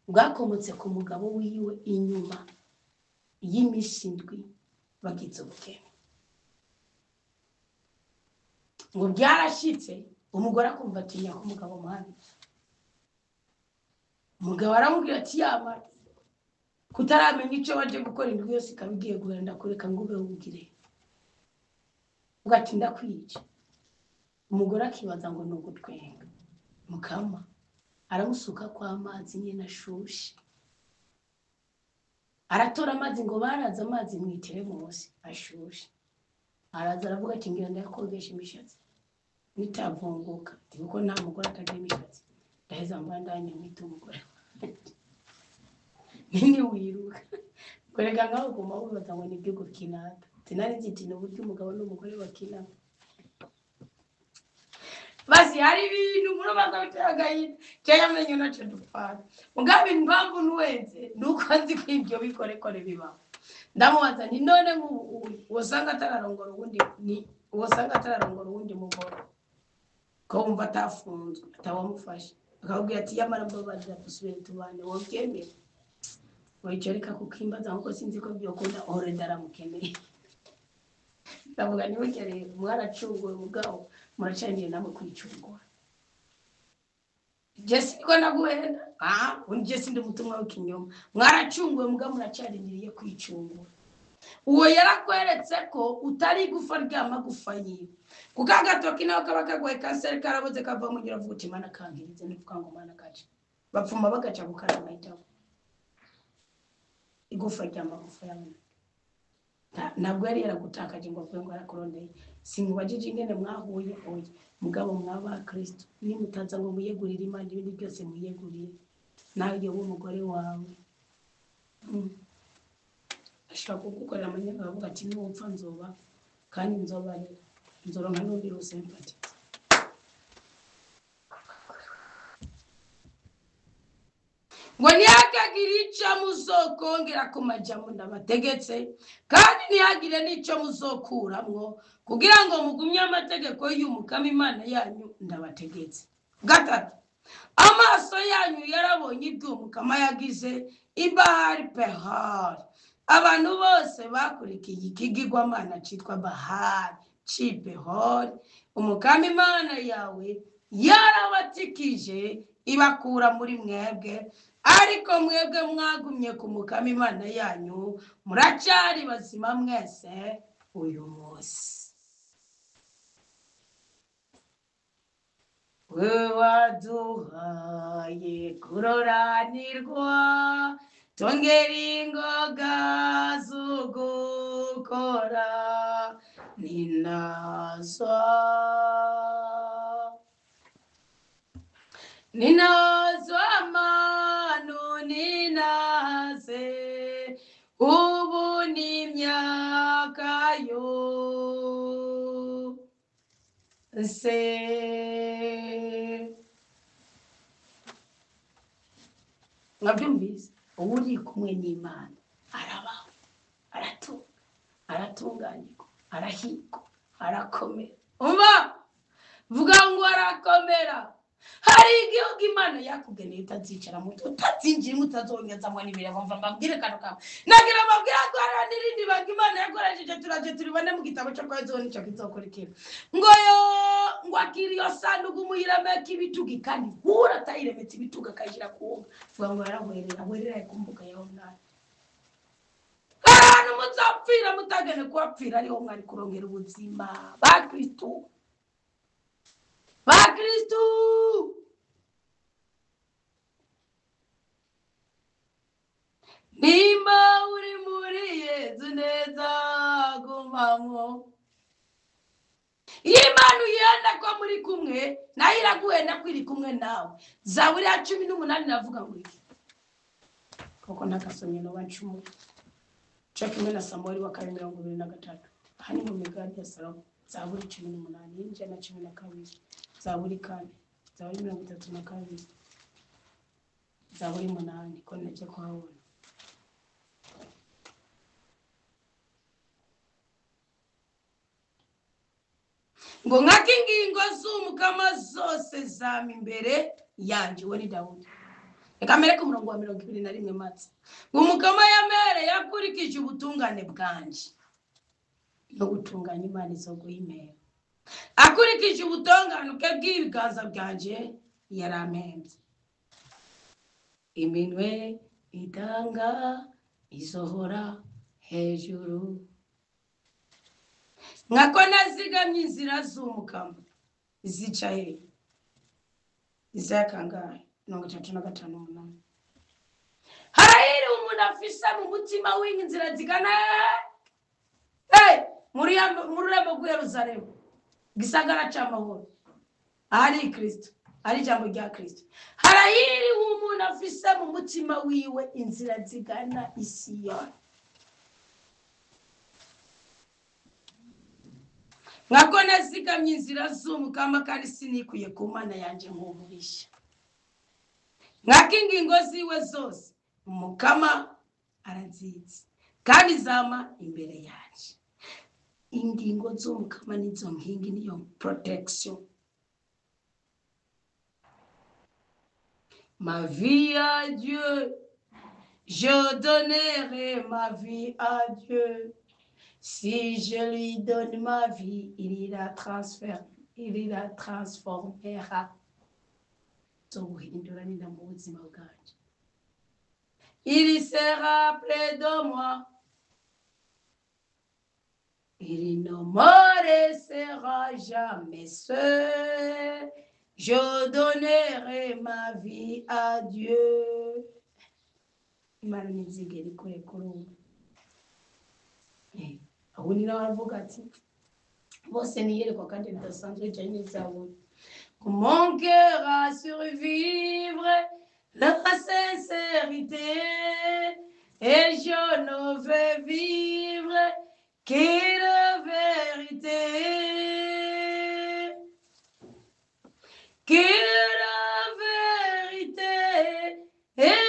bwakomotse ku mugabo wiwe inyuma y'imishindwi bagize ubukene. Ngo byarashitse umugore akumva atinya ko umugabo muhani, umugabo aramubwira ati yamara kutaramenya icyo waje gukora indwi yose ikabigiye guhenda kureka ngo ube ubugire ugatinda kwica. Umugore akibaza ngo nugutwenga, mukama aramusuka kwa amazi nyine ashushe, aratora amazi ngo baraza amazi mwitere munsi ashushe, araza aravuga ati ngira ndakogesha imishatsi nitavunguka kuko nta mugore atagira imishatsi ndaheza mbandanye mwita umugore nini wiruka korega ngaho guma ubaza ngo nibyo gukinata tinari nziti n'uburyo umugabo n'umugore bakina. Basi hari ibintu muri bagabitagaye cyamenye naco dupfana mugabe impamvu nuwenze nuko nzi ko ibyo bikorekore biba. Ndamubaza ni none wosanga atararongora ubundi ni wosanga atararongora ubundi mugore ko umva atafunzwe atawamufashe akabwira ati yamara mbabaza dusubire tubane wobyemeye wicereka kukimbaza nko sinzi ko byokunda ore ndaramukemeye. Ndavuga niwe kere mwaracunguye mugabo muracaniye namwe kwicungura Jesse ko naguhenda unje sindi mutumwa w'ikinyoma mwaracunguye mugabo muracarindiriye kwicungura. Uwo yarakweretse ko utari gufa ryama gufanyiye kukagatoki nawe kabakagwe kanseri karaboze kava mu ngira vuga Imana kankirize ndivuga ngo Mana kaje bapfuma bagaca gukarama itabo igufa ryama gufa yawe ntabwo yari yaragutakaje ngo avuge ngo arakurondeye simubajije ingene mwahuye oya mugabo mwaba Kristo ni mutaza ngo muyegurire Imana ibindi byose muyegurire nawe yo umugore wawe ashobora kugukorera amanyanga avuga ati niwupfa nzoba kandi nzobarira nzoronka n'undi rusempati. Ngo ntihakagire icyo muzokongera ku majambo ndabategetse kandi ntihagire n'icyo muzokuramwo kugira ngo mugumye amategeko y'Umukama Imana yanyu ndabategetse. Gatatu, amaso yanyu yarabonye ibyo Umukama yagize i Bahari Pehori. Abantu bose bakurikiye ikigirwamana cyitwa Bahari c'i Pehori, Umukama Imana yawe yarabatikije ibakura muri mwebwe, ariko mwebwe mwagumye ku Mukama Imana yanyu muracyari bazima mwese uyu munsi. We waduhaye kuroranirwa tongera ingoga z'ugukora ninazo amanu ninaze ubu n'imyaka yose. Mwabyumvise? Uri kumwe n'Imana arabaho, aratunganyirwa, arahirwa, arakomera. Umva vuga ngo arakomera. Hari igihugu Imana yakugeneye utazicara muto utazinjira mutazongezamwa n'ibirego. Mva mbabwire kano kamwe nagira mbabwira ko hari n'irindi banga Imana yakoresheje turaje turibone mu gitabo cyo kwa Yohana nicyo kizokora ikintu ngo akiri yo sanduku muyiremeka ibitugi kandi hura atayiremetse ibituga akayishyira ku nka. Vuga ngo yarahwerera kumbuka Yohana. Abantu muzapfira mutagene kuwapfira ariho mwari kurongera ubuzima ba Kristo. Nimba uri muri Yesu neza gumamo. Imana uyenda ko muri kumwe nayo iraguhenda ko iri kumwe nawe. Zaburi ya 18 navuga ngo iki koko nakasomye no bancumu cyo kimwe na Samuel wa 23 hani mu migani ya Salomo. Zaburi 18 inje na 12 Zaburi 4 Zaburi 32 Zaburi 8 ko nacyo kwabona. Ngo nk'ingingo z'Umukama zose zama imbere yanjye. We ni Dawudi. Reka mbere ku murongo wa 21 matse. Ngo Umukama yamere yakurikije ubutungane bwanje no gutunganya Imana zo guhimera. Akurikije ubutungane bw'ibiganza byanje yarampembye. Iminwe itanga izohora hejuru. Nkako nazigamye inzira z'Umukama zica he izakangahe 35:8. Harahiri umuntu afisa mu mutima w'inzira zigana muri rurembo rwa Yerusalemu gisagara cy'amahoro ari Kristo, ari jambo rya Kristo. Harahiri umuntu afisa mu mutima wiwe inzira zigana Isiyoni. Nkako nazigamye inzira z'Umukama kandi sinikuye ku Mana yanje nk'umurisha. Nkako ingingo ziwe zose Umukama arazizi kandi zama imbere yanje. Ingingo z'Umukama nizo nkingi niyo protection. Ma vie à Dieu, je donnerai ma vie à Dieu. Si je lui donne ma vie, il la transformera. Il sera près de moi. Il ne me laissera jamais seul. Je donnerai ma vie à Dieu. Ahuni n'abavuga ati bose niyerekwa kandi bidasanzwe cyane cyane. Mon cœur a survivre la sincérité et je ne veux vivre que la vérité. Que la vérité, et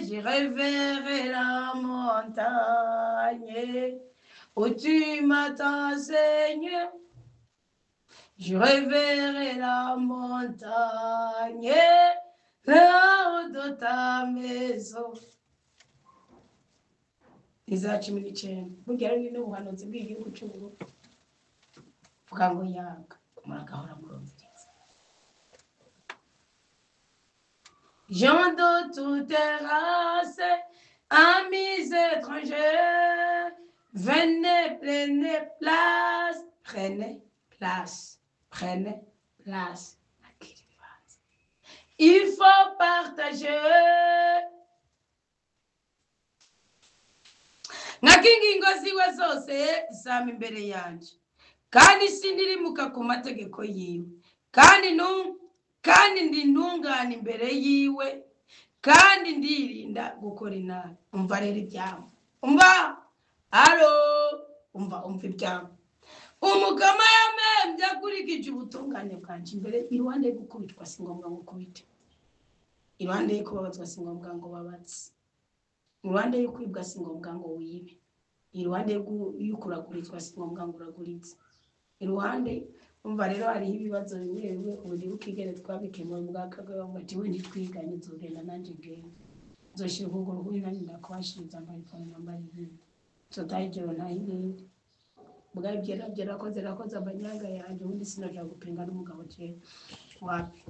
j'irai vers la montagne où tu m'attends, Seigneur. J'irai vers la montagne, là de ta maison. Izacu minicene bugera ni n'ubuhanuzi bw'igihugu cy'ubu bwango yanga muragahora murumviriza. Gens de toutes races, amis étrangers, venez, prenez place, prenez place, prenez place. Il faut partager. Nakingi ingo ziwe zose zama imbere yanje, kandi sindirimuka ku mategeko yiwe, kandi ndi ntungane imbere yiwe, kandi ndirinda gukora inabi. Umva rero ibyamo, umva ibyamo. Umugama yamembye akurikije ubutungane bwanje imbere. Iruhande yo gukubitwa si ngombwa ngo ukubite, iruhande yo kubabazwa si ngombwa ngo babatse, iruhande yo kwibwa si ngombwa ngo wibe, iruhande yo kuragurizwa si ngombwa ngo uraguritse, iruhande. Umva rero hariho ibibazo bimwe bimwe ubundi bukigere twabikemuye bwa kagabo ngo ati we ntitwiganye nzogenda nanje ngende nzoshira ukuguru kuri nanjye ndakwashiriza amahitamo nambara ibindi nzotayijoro ntayibindi bwa byerakoze abanyanga yanjye ubundi sinaja gupinga n'umugabo jewe wapi,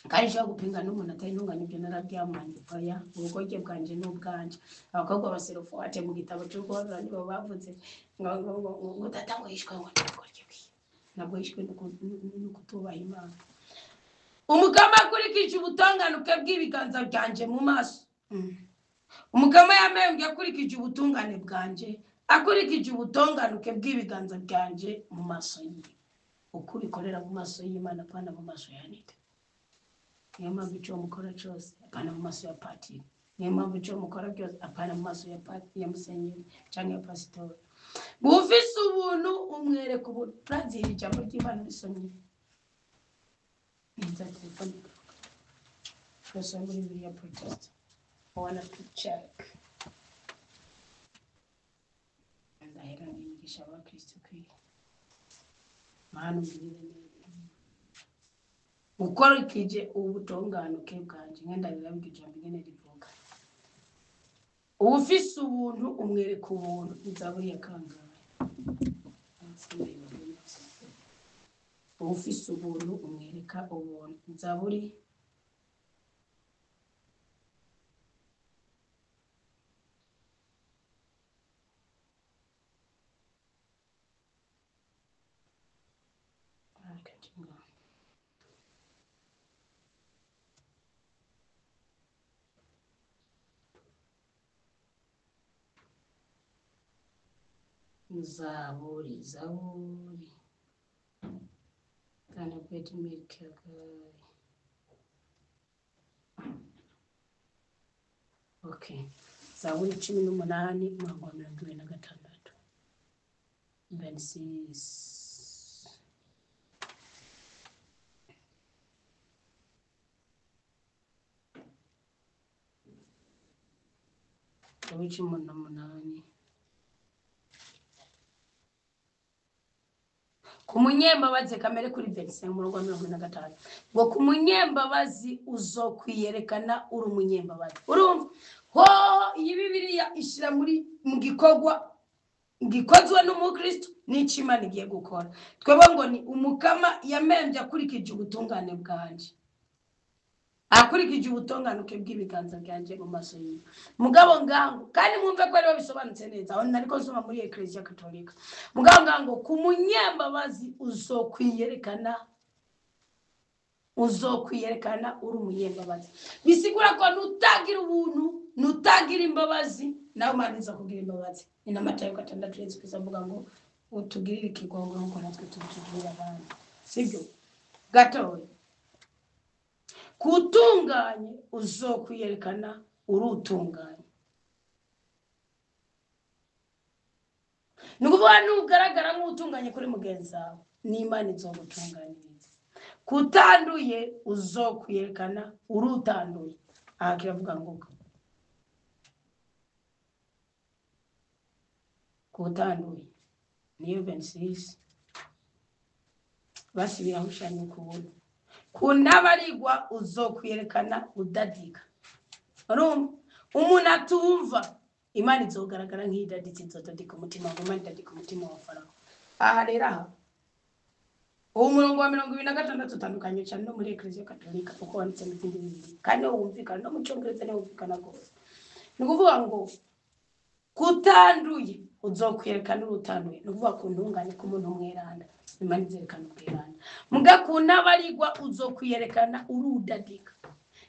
kandi nshaka gupinga n'umuntu atari ntunganye. Ibyo narabyamanye oya, ubugorye bwanje n'ubwanje. Abakobwa baserofate mu gitabo cyo guhora nibo bavuze ngo data ngo yishwe ngo n'ubugorye bwiwe, nabwo yishwe no kutubaha Imana. Umugama akurikije ubutunganuke bw'ibiganza byanje mu maso. Umugama yamembye akurikije ubutungane bwanje, akurikije ubutunganuke bw'ibiganza byanje mu maso ye. Uko bikorera mu maso y'Imana apana mu maso ya Anita. Niyo mpamvu icyo mukora cyose apana mu maso ya patiri, niyo mpamvu icyo mukora byose apana mu maso ya musenyeri cyangwa ya pasitori. Bufise ubuntu umwereka ubuntu. Prazira ijambo ry'Imana risomye neza telefone twese muri Bibiliya Protest. I wanna check ndahera n'imigisha abakristo kwiye Mana ungirire neza ukurikije ubutunganuke bwanje. Ngenda rirabwije ijambo ngene rivuga ufise ubuntu umwereka ubuntu. Zaburi ya kangahe? Ufise ubuntu umwereka ubuntu. Zaburi kana kweti milkagari. Okay, Zaburi 18 umurongo wa 26. Verses Zaburi 18 kumunyembabazi kamere kuri verse umurongo wa 25 ngo kumunyembabazi uzokwiyerekana uri umunyembabazi. Urumva ho iyi Bibiliya ishira muri mu gikozwe n'umukristo n'icyo Imana igiye gukora. Twebwe ngo ni umukama yamembye akurikije ubutungane bwanje, akurikije ubutunganuke bw'ibiganza byanje mu maso yiwe. Mugabo ngango kandi mwumve ko ariho bisobanutse neza aho nariko nsoma muri Ecclesia Katolika. Mugabo ngango kumunyembabazi uzokwiyerekana uri umunyembabazi. Bisigura ko nutagira ubuntu, nutagira imbabazi, nawe Imana iza kugira imbabazi. Ni na Matayo 6 Yesu Kristo avuga ngo utugirire ikigongo nkuko natwe tugirira abandi. Sibyo gatoya kutunganye uzokwiyerekana urutunganye. nukuvuga nugaragara nk'utunganye kuri mugenzi wawe n'Imana izogutunganiriza. Kutanduye uzokwiyerekana urutanduye. Aha kiravuga ngo kutanduye niyo 26 basibira hushanye kubona kunabarigwa uzokwiyerekana udadika. Umuntu atumva Imana izogaragara nk'idaditse, izodadika umutima ngo Imana idadika umutima wa Farawo. Aha rero aha umurongo wa 26 utandukanye cyane no muri Ecclesia Katolika kuko wanditse mu zindi bibiliya kandi wumvikana no mu Cyongereza ne wumvikana gose. Nukuvuga ngo kutanduye uzokwiyerekana urutanduye, nukuvuga ku ntunganye ku muntu mweranda Imana izerekana ubweranda. Muga kunabarigwa uzokwiyerekana urudadika.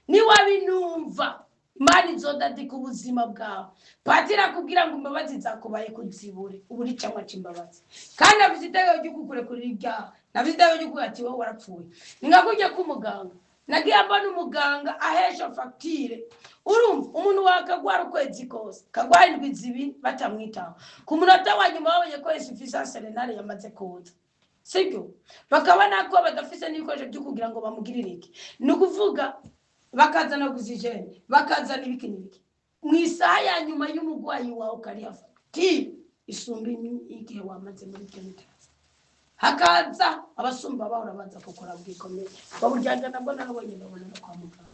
Ni wabinumva Imana izodadika ubuzima bwawe. Patira kubwira ngo imbabazi zakubaye kuzibure uburi cyangwa cyimbabazi. Kandi afite ryo gukure kuri rya. Nafite ryo ati wowe warapfuye. Ningakujya ku muganga. Nagiye mbona umuganga ahesha facture. Urumva umuntu wakagwara ukwezi kose. Kagwara indwi zibiri batamwitaho. Ku munota wa nyuma babonye ko insuffisance renale yamaze kuza. Sibyo? Bakabona ko badafise n'ibikoresho byo kugira ngo bamugirire iki. Nukuvuga bakazana oxygene, bakazana ibiki. Mwisaha ya nyuma y'umugwayi wawe kari afati isumbi igihe wamaze muri kemita. Hakaza abasumba bahora baza gukora bwikomeye. Baburyaga nabwo nabonye babona no kwa muganga.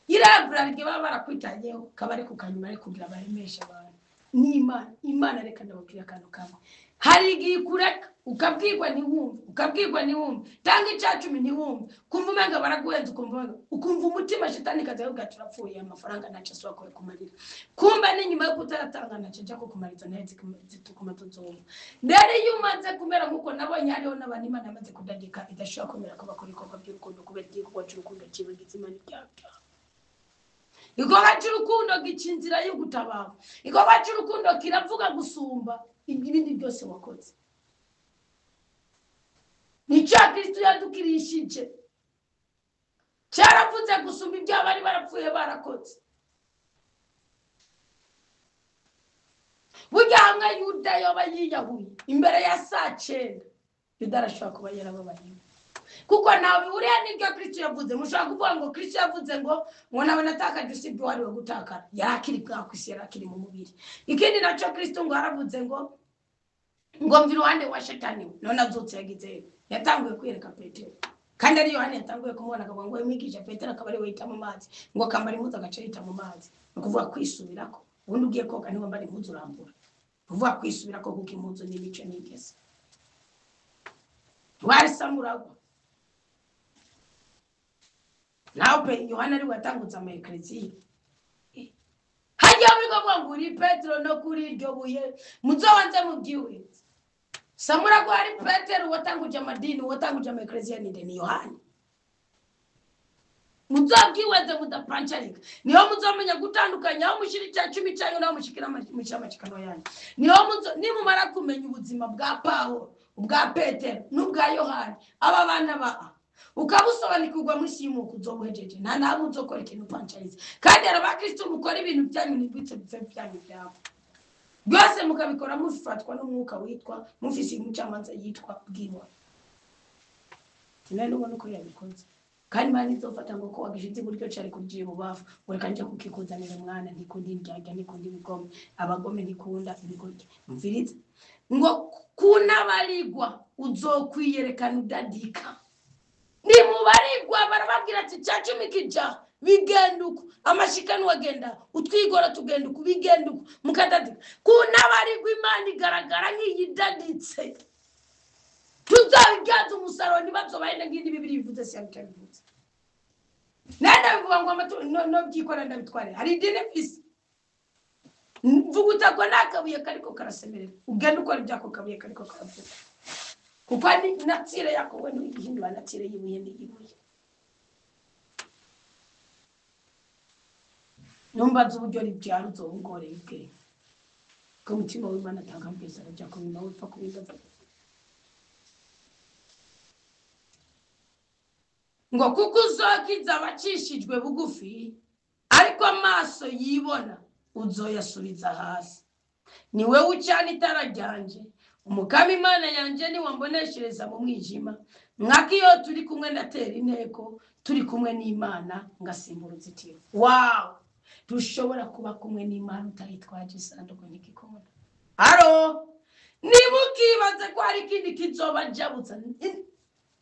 Irabura rye baba barakwitayeho kabari kukanyuma ari kugira baremesha abantu. Imana reka ndababwira kantu kamwe. Hari igihe kureka ukabwirwa ntiwumve tanga icacumi ntiwumve kumva umenga baraguhenze ukumva umutima shitani kaza ugaturapfuye amafaranga naca swakore kumarira kumba ni nyuma yo kutaratanga naca cyo kukumariza neza zitukuma tuzoma. Ndari yumaze kumera nkuko nabonye hariho n'abandi Imana yamaze kudadika idashaka kumera ko bakora ikorwa by'urukundo kubera igikorwa cy'urukundo kibagize Imana ibyaka. Igikorwa cy'urukundo gicinzira yo gutabara. Igikorwa cy'urukundo kiravuga gusumba ibindi byose wakoze. Nicyo Kristo yadukirishije. Cyaravuze gusumba ibyo abari barapfuye barakoze. Burya hamwe Yuda yoba yiyahuye imbere ya saa 9 Yuda arashobora kuba yarababaye. Kuko nawe bihuriye n'ibyo Kristo yavuze. Mushaka kuvuga ngo Kristo yavuze ngo nabona atakaje usibye wari wo gutakara. Yarakiri bwakwisi yarakiri mu mubiri. Ikindi naco Kristo ngo haravuze ngo mvira uruhande wa shetani none azutse yagize yatanguye kwireka Petero. Kandi ari Yohana yatanguye kumubona akavuga ngo mwigisha Petero akaba ari we yita mu mazi ngo kambara impuzu agace yita mu mazi. Ukuvuga kwisubirako. Ubundi ugiye koga niho mbari impuzu urambura. Ukuvuga kwisubirako kuko impuzu n'imico n'ingese. Wari samuragwa. Nawe Yohana ari watangutse ama Ecclesia. Hajya bivuga ngo uri Petero no kuri iryo buye muzobanze mubyiwe. Samura ko ari Petero watanguje amadini watanguje ama Ecclesia ni Yohana. Muzabwiweze mudapancharika. Niho muzomenya gutandukanya aho mushiri cya 10 cyanyu naho mushikira amachikano yanyu. Niho nimumara kumenya ubuzima bwa Paulo, ubwa Petero n'ubwa Yohana. Aba bana ba ukabusobanukirwa muri simu kuzobuhejeje nta nabo uzokora ikintu pancharize. Kandi arabakristo mukora ibintu byanyu nibitse byanyu byabo. Byose mukabikora mufatwa n'umwuka witwa mufisi umucamanza yitwa bwibona. Tinene ubona ko yabikoze. Kandi Imana izofata ngo ko wagishize buryo cyari kugiye bubafu ureka nje kukikuzanira mwana ntikundi njyaga ntikundi bigome abagome ntikunda ibigorye. Mvirize ngo kunabarigwa uzokwiyerekana udadika. Ni mubarigwa barababwira ati cya 10 kija bigenduko amashikano wagenda utwigora tugenduko bigenduko mukadadika. Kunabarigwa Imana igaragara nk'iyidaditse. Tuzabigaza umusaruro nibazobaye ngindi bibiri bivuze cyane bivuze. Nanda bivuga ngo no byikora ndabitware. Hari dine fisi. Mvuga utakwa nakabuye kariko karasemerera. Ugenda ukora byako kabuye kariko karavuga. Kuko ni natire yako we n'igihindura natire yibuye n'igibuye. Numbaza uburyo ribyaro uzongore bwe. Ko mutima w'Imana atangambeza rajya ko nyuma wipfa kubibaza. Ngo kuko uzokiza abacishijwe bugufi ariko amaso yibona uzoyasubiza hasi. ni wewe ucana itara ryanje, umukama Imana yanje ni wamboneshereza mu mwijima, mwakiyo turi kumwe ndatera inteko, turi kumwe n'Imana ngasimbura uruzitiro. Wow, dushobora kuba kumwe n'Imana utayitwaje isanduku n'igikona. Aro, nimukibaze ko hari ikindi kizoba jabutsa.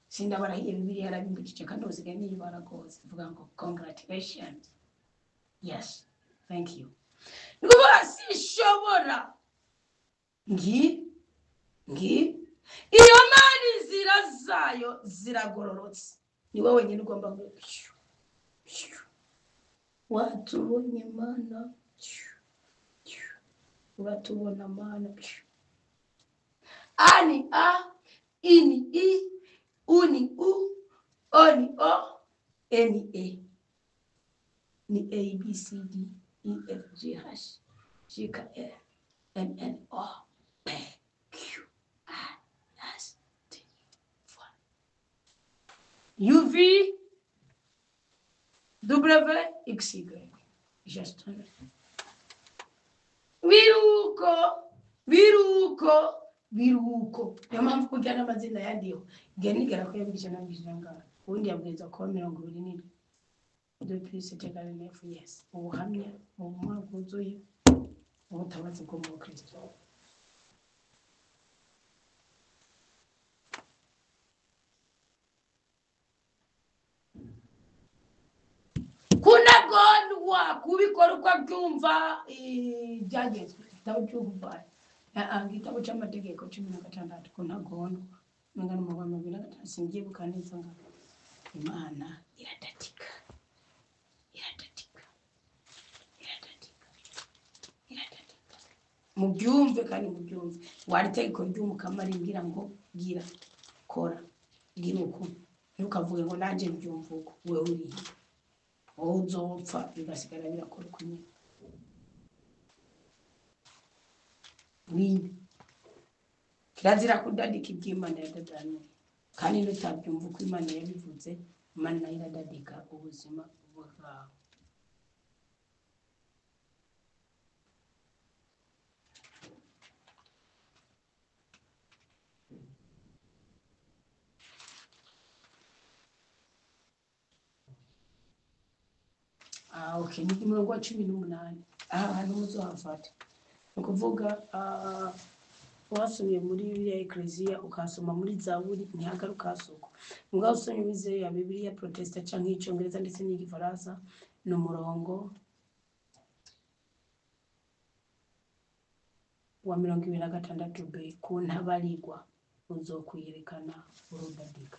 Sindabarahiye Bibiliya yarabimbukije kandi usigaye niyibara rwose, ivuga ngo congratulations. Yes, thank you. Nukuvuga sishobora iyo Mana inzira zayo ziragororotse, ni wowe wenyine ugomba ngo watubonye Mana, uratubona Mana. Ani a, ini i, uni u, oni o, eni e. Ni A, B, C, D, E, F, G, H, J, K, L, M, N, O, P, Q, R, S, T, U, V, W, X, Y. Just biruko. Niyo mpamvu kujya n'amazina yandiho. Genigera ko yabigije nabigije ngaho. Ubundi yabwiza ko 27. 2 plus = 9. Yes. Ubuhamya ubumara bwuzuye ubutabazi bwo mu Kristo. Kunagondwa kubikora uko byumva byagezwe igitabo cy'ubuvari igitabo cy'amategeko 16 kunagondwa mangana mu 2023 singiye bukaneza ngo Imana iradatika mubyumve kandi mubyumve waritegeko ry'umukama rimbwira ngo gira kora gira uko ntukavuge ngo nanje mbyumva uko wewe uri uzopfa bigasigara birakora uko nyine. Ni kirazira kudadika iby'Imana yadadanuye kandi nutabyumva uko Imana yabivuze, Imana nayo iradadika ubuzima bwawe. Okay, ni umurongo wa 18. Ahantu muzohafata ukuvuga wasubiye muri Bibiliya Ecclesia ukasoma muri Zaburi ntihagaruka soko. Mugabo usomye bize ya Bibiliya Protestant canke icyongereza ndetse n'igifaransa no murongo wa 26b ku ntabarigwa uzokwiyerekana urudadika.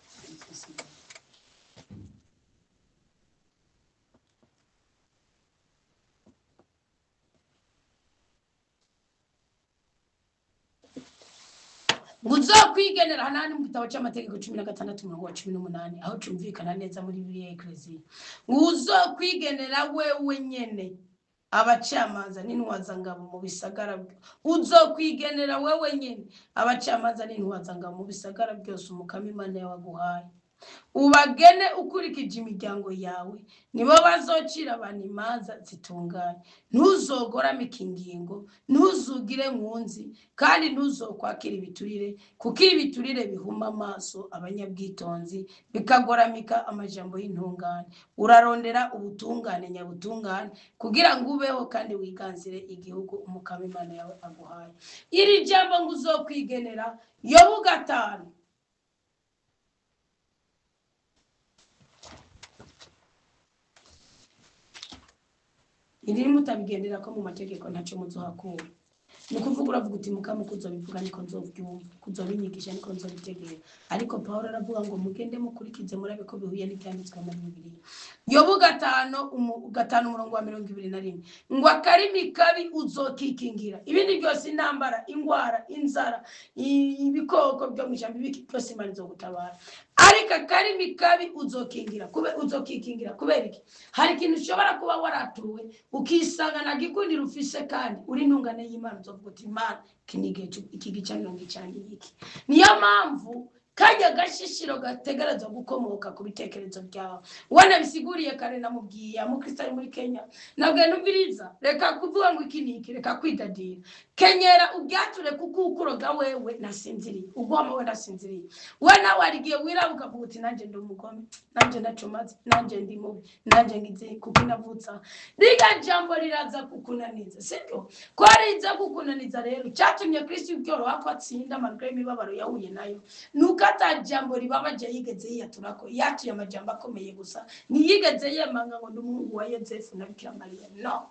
Muzokwigenera hanani mu gitabo cy'amategeko 16 umurongo wa 18 aho cyumvikana neza muri Bibiliya Ecclesia. Uzokwigenera wewe nyene abacamanza n'intwazangabo mu bisagara. Uzokwigenera wewe nyene abacamanza n'intwazangabo mu bisagara byose umukama Imana yawaguhaye. Ubagene ukurikije imiryango yawe, nibo bazocira abantu imanza zitunganye. Ntuzogorame ikingingo, ntuzugire nkunzi, kandi ntuzokwakira ibiturire, kuko ibiturire bihuma amaso abanyabwitonzi bikagoramika amajambo y'intungane. Urarondera ubutungane nyabutungane kugira ngo ubeho kandi wiganzire igihugu umukama Imana yawe aguhaye. Iri jambo ngo uzokwigenera Yobu 5. Iri mutabigendera ko mu mategeko ntacyo muzohakura. Nukuvuga uravuga uti mukama kuzobivuga niko nzovyumva, kuzobinyigisha niko nzobitegera. Ariko Paulo aravuga ngo mugende mukurikize murabe ko bihuye n'ibyanditswe muri Bibiliya. Yobu 5 umurongo wa 21 ngo akarimi kabi uzokikingira. Ibindi byose intambara, ingwara, inzara, ibikoko byo mwijambo ibiki byose Imana izogutabara. Ariko akarimi kabi uzokikingira kubera iki? Hari ikintu ushobora kuba waratuwe ukisanga na gikundira ufise kandi uri ntungane y'Imana uzovuga uti Imana kinige iki gicaniro ngicanye iki. Niyo mpamvu kajya gashishiro gategereza gukomoka ku bitekerezo byawe. Wana bisiguriye kare namubwiye Mukristo ari muri Kenya, nabwe numviriza, reka kuvuga ngo iki niki, reka kwidadira, kenyera ubyature kukukuroga wewe nasinziriye, ugoma we nasinziriye. Wana warigiye wirabuka kuguti nanje ndi umugome, nanje ndacumaze, nanje ndi mubi, nanje ngize kuko navutsa, riga jambo riraza kukunaniza, sibyo? Ko ariza kukunaniza rero cyatumye Kristo byoroha ko atsinda amarwe y'imibabaro yahuye nayo. Nukata jambo ribabaje yigeze yiyaturako, yatuye amajambo akomeye gusa, niyigeze yemanga ngo ndumuhungu wa Yosefu na Bikira Mariya. No,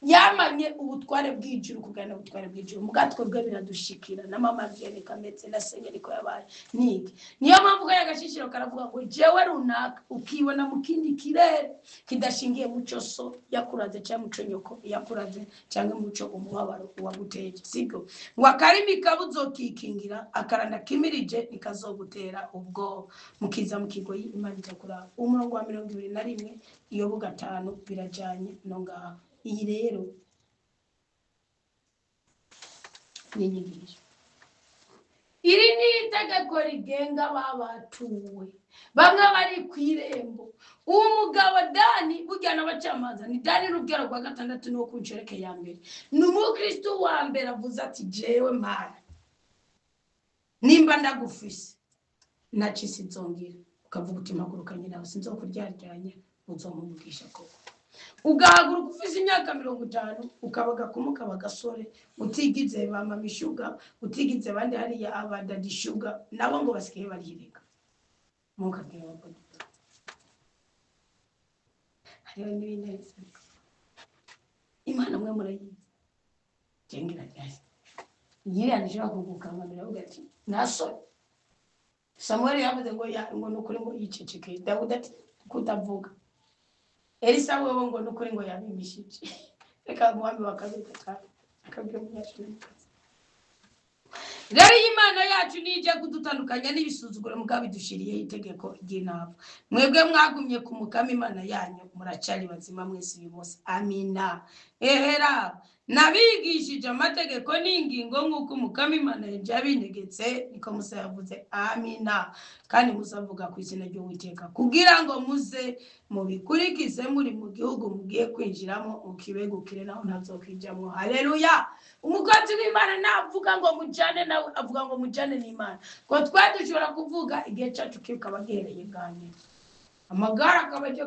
yamanye ubutware bw'ijuru, kugana ubutware bw'ijuru. Mugatwe bwe biradushikira na mama Vianney Kametse na Sengeri ko yabaye niki. Niyo mpamvu yagashishiro karavuga ngo jewe runaka ukibona mu kindi kirere kidashingiye muco so yakuraze cyangwa muco nyoko yakuraze cyangwa muco umubabaro waguteje, sibyo? Ngo akarimi kabuzokikingira akaranda kimirije nikazogutera ubwo mukiza mukigoyi Imana itakura. Umurongo wa 21 iyo buga 5 birajanye no ngaho. Iyi rero ni inyigisho, iri ni itegeko rigenga babatuwe bamwe bari ku irembo. Uwo mugabo Dani burya n'abacamanza ni Dani rugero rwa 6 no ku ncereke ya mbere, ni umukristo wa mbere avuze ati jewe Mana nimba ndagufise nacisi nzongira, ukavuga uti mpagurukanye nawe sinzokuryaryanye uzomuvugisha koko. Ugahaguruka ufise imyaka 50 ukabaga kumuka bagasore utigize bama mishuga utigize bandi hariya abadadi shuga nabo ngo basikiye barihirika mukabwira bako hariyo n'ibintu Imana mwe murayizi jengira cyane yiranije bakugukangamira avuga ati naso Samuel yavuze ngo nukuri ngo yiceceke, Dawudi ati kutavuga, Elisa wewe ngo nukuri ngo yabimishije, reka muhambi wakabika akabye munyashuri. Rero Imana yacu nije kudutandukanya n'ibisuzuguro mugabe dushiriye itegeko ry'inabo. Mwebwe mwagumye ku mukama Imana yanyu muracari bazima mwese bose. Amina. Ehera nabigishije amategeko n'ingingo nk'uko umukama Imana yabintegetse, niko Musa yavuze. Amina. Kandi muzavuga ku izina ry'Uwiteka kugira ngo muze mubikurikize muri mu gihugu mugiye kwinjiramo ukibegukire naho ntazokwijamwo. Haleluya. Umukozi w'Imana navuga ngo mujane nawe avuga ngo mujane n'Imana. Ko twadushobora kuvuga igihe cyacu kikabagereye ganye, amagara akabaje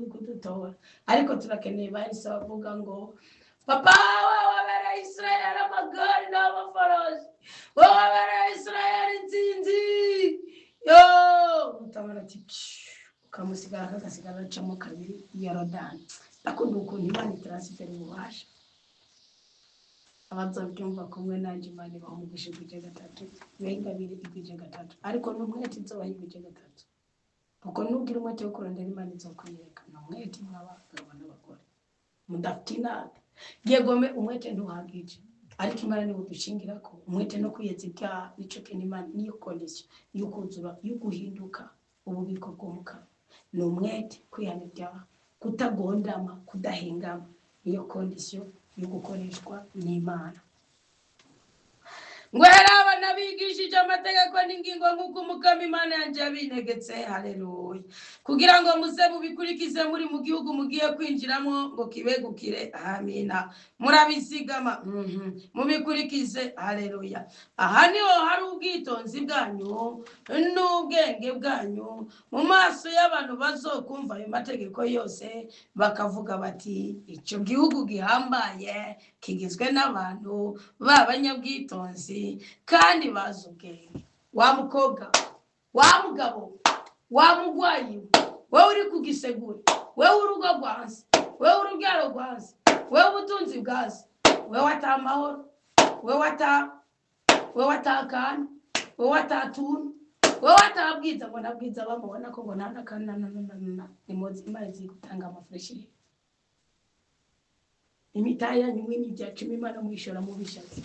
kudutora, ariko turakeneye bahise bavuga ngo papa wabera Israel amagari n'abafarashi, wabera Israel inzinzi yo utabara tipi ukamusigara kagasigara acamo kabiri Yorodani. Akunda ukuntu Imana itransfera ububasha. Abazobyumva kumwe nanje Imana bahumugishe kuje 3 benga biri kuje 3, ariko n'umwete nzobaha kuje 3 kuko nugira umwete wo kurondera Imana izokwiyeka. N'umwete mwabagabo n'abagore mudafitina yegome umwete ntuhagije, ariko Imana ni udushingira ko umwete no kwiyeza ibyaha nico ke Imana niyo condition y'ukuzura y'uguhinduka ububiko bw'umukara. N'umwete kwihana ibyaha, kutagondama, kudahengama, niyo condition y'ugukoreshwa n'Imana. Ngwera abana bigishije amategeko n'ingingo nk'uko umukama Imana yanje yabintegetse. Haleluya. Kugira ngo muze mubikurikize muri mu gihugu mugiye kwinjiramo ngo kibegukire. Amina. Murabizigama mubikurikize. Haleluya. Aha niho hari ubwitonzi bwanyu n'ubwenge bwanyu mu maso y'abantu bazokumva ayo mategeko yose bakavuga bati icyo gihugu gihambaye kigizwe n'abantu b'abanyabwitonzi kandi bazi ubwenge. Wa mukobwa, wa mugabo, wa mugwayi, wowe uri kugisegura, wowe urugo rwanze, wowe urubyaro rwanze, wowe ubutunzi bwaze, wowe atamahoro, wowe atakana, wowe atatuna, wowe atabwiza ngo nabwiza bamubona ko ngo ntanakana ni mozi Imana izi gutanga amafreshi. Imitaya ni mwimi bya 10 Imana mwishora mu bishatsi,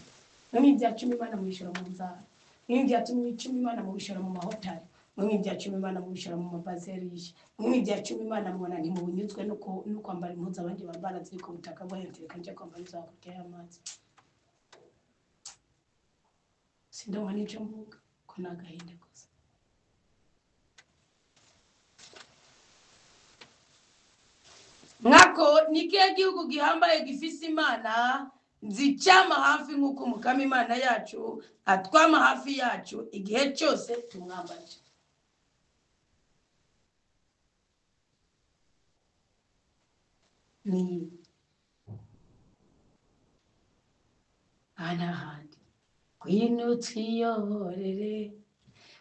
mwimi bya 10 Imana mwishora mu nzara, mwimi bya 10 Imana mwishora mu mahoteli, mwimi bya 10 Imana mwishora mu mabazerishi, mwimi bya 10 Imana mubona ntimubunyuzwe no kwambara impuzu abandi bambara ziri ku butaka bwahentereka nje kwambara izo kutya amazi. Sindoma nico mvuga ko nagahinde gusa. Mwako nikiye gihugu gihambaye gifise Imana nzicama hafi nk'uko umukama Imana yacu atwama hafi yacu igihe cyose tumwambaje. Ni anahandi kwino twiyoborere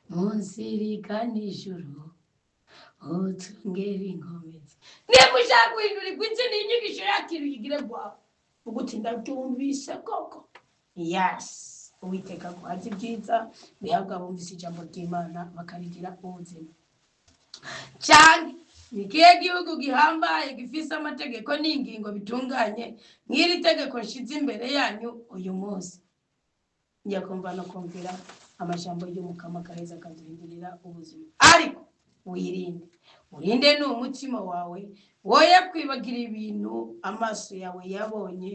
munzira igana ijuru utungera inkomezi. Niba ushaka guhindurirwa inzu n'inyigisho yakira uyigire bwawe uguti ndabyumvise koko. Yes, Uwiteka guhaza ibyiza bihabwa bumvise ijambo ry'Imana bakarigira ubuzima. Cyane nikiye gihugu gihambaye gifise amategeko n'ingingo bitunganye nk'iri tegeko nshize imbere yanyu uyu munsi. Njya kumva no kumvira amajambo y'umukama gaheza akaduhindurira ubuzima. Ariko urinde n'umutima wawe woye kwibagira ibintu amaso yawe yabonye,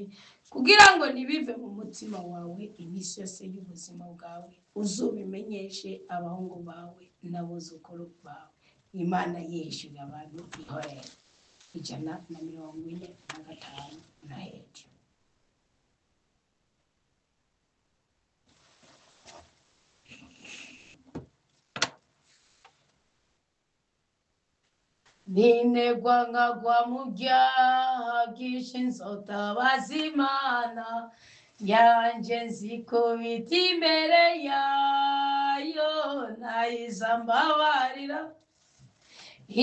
kugira ngo nibive mu mutima wawe iminsi yose y'ubuzima bwawe, uzubimenyeshe abahungu bawe n'abuzukuru bawe. Imana yishyura abantu ihorere 145 na hejuru. Ninegwa nkagwa mu byaha byinshi nzotabaza Imana yanje nzikubita imbere yayo nayiza mbabarira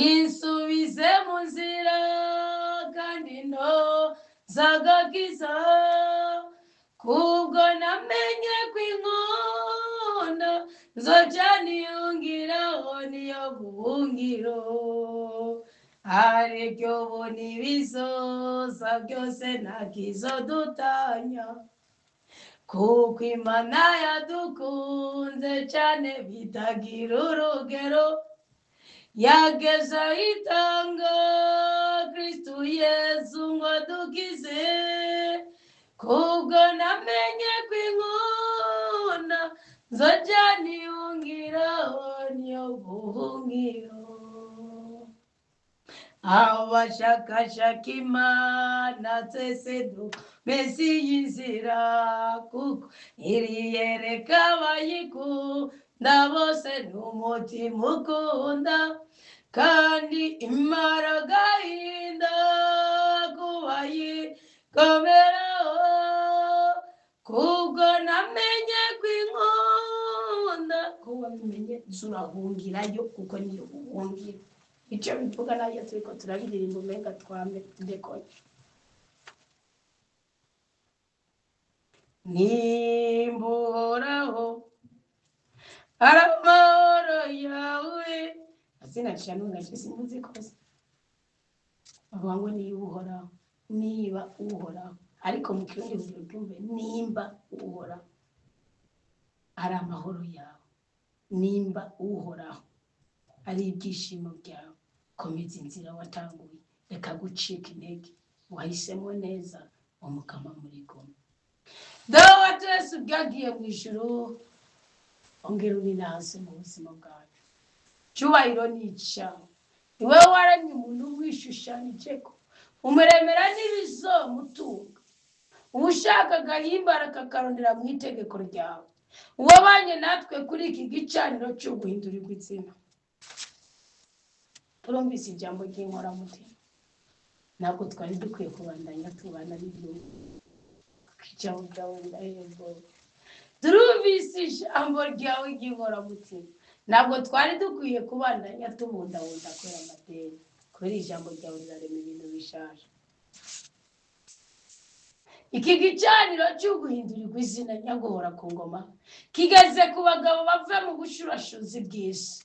insubize mu nzira kandi ntozagagiza, kubwo namenye kw'inkona nzoca niyongeraho niyo buhungiro, aribyo bona ibizoza byose ntakizodutanya, kuko Imana yadukunze cyane bitagira urugero, yageza itanga Kristu Yesu ngo adukize, kubwo namenye kw'inkona nzoca niyongeraho niyo buhungiro. Abashakashaka Imana twese dumeze iyi nzira, kuko iriyereka abayikunda bose n'umutima ukunda, kandi imara agahinda kubayigomeraho, kubwo namenye kw'inkunda. Kuba bimenye zurahungirayo kuko niyo uhungira. Icyo bivuga nayo turiko turabiririmba umenga twame ndekoye. Nimbuhoraho aramahoro yawe asinakisha nungaje simbuzi kose bavuga ngo niba uhoraho, niba uhoraho, ariko mu kirundi kubyumve nimba uhoraho ari amahoro yawe, nimba uhoraho ari ibyishimo byawe, komeza inzira watanguye, reka gucika intege, wahisemo neza umukama muri kumwe. Dawa Yesu byagiye mu ijuru, ongera uninaze mu buzima bwacu. Cyubahiro ni icyawe, niwe waremye umuntu wishushanijeko, umuremera n'ibizomutunga, ushaka agahimbara kakarondera mu itegeko ryawe, uwabanye natwe kuri iki gicaniro cyo guhindurirwa izina. Turumvise ijambo ry'inkoramutima, ntabwo twari dukwiye kubandanya tubana n'igihugu ijambo ryawe ndahebo. Turumvise ijambo ryawe ry'inkoramutima, ntabwo twari dukwiye kubandanya tubundabunda kubera amadeni, kubera ijambo ryawe rirarema ibintu bishaje. Iki gicaniro cyo guhindurirwa izina nyaguhora ku ngoma kigeze ku bagabo bava mu bushurashuzi bw'isi,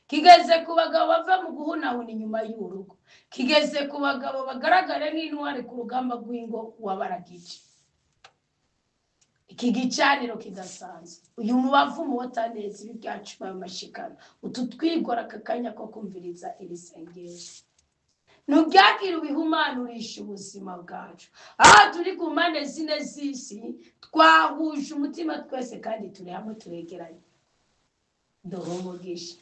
kigeze ku bagabo bava mu guhunahuna inyuma y'urugo, kigeze ku bagabo bagaragara nk'intwari ku rugamba rw'ingo wabaragije. Iki gicaniro kidasanzwe, uyu mubavu muwota neza ibi byacu bamashikana, utu twigora akakanya ko kumviriza iri sengesho. Nubyakira ubihumanurisha ubuzima bwacu. Aha turi ku mpande zine z'isi, twahuje umutima twese kandi turi hamwe turegeranye. duha umugisha,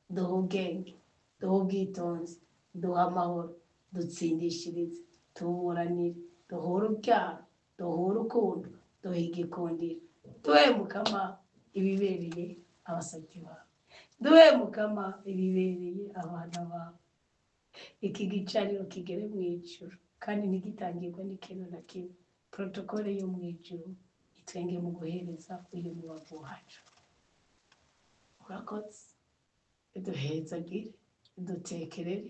duha ubwenge, duha ubwitonzi, duha amahoro, dutsindishirize, tuburanire, duha urubyaro, duha urukundo, duha igikundiro, duhe Mukama ibibereye abasabyi bawe, duhe Mukama ibibereye abana bawe, iki gicaniro kigere mu ijuru kandi ntigitangirwa n'ikintu na kimwe. Protokole yo mu ijuru itwenge mu guhereza uyu mubavu wacu. Urakoze, duhezagire, dutekerere,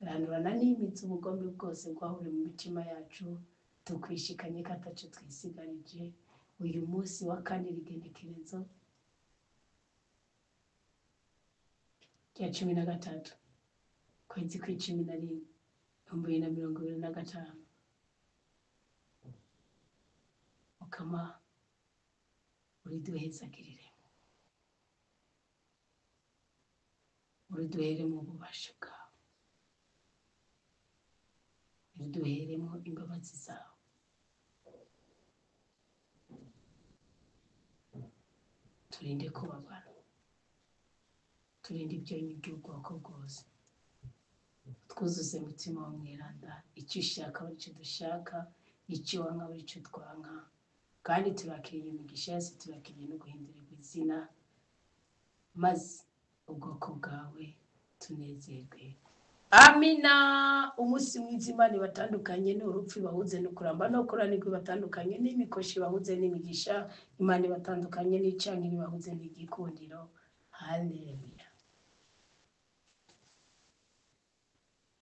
ranurana n'imitsi ubugombe bwose bwahuri mu mitima yacu, tukwishikanye ko ataco twisigarije uyu munsi wa kane w'igenekerezo rya 13 kwezi kwa 11 2025. Mukama uriduhezagirire, uriduhere mu bubasha bwawe, uriduheremo imbabazi zawe, turinde kubabara, turinde ibyonyi by'ubwoko bwose, twuzuze umutima wa mweranda, icyo ushaka ari cyo dushaka, icyo wanga ari cyo twanka, kandi turakiriye imigisha yose, turakiriye no guhindurirwa izina, maze ubwoko bwawe tunezerwe. Amina. Umunsi mwiza Imana ibatandukanye n'urupfu bahuze no kuramba no kuranirwa, batandukanye n'imikoshi bahuze n'imigisha, Imana ibatandukanye n'icankiri bahuze n'igikundiro. Haleluya.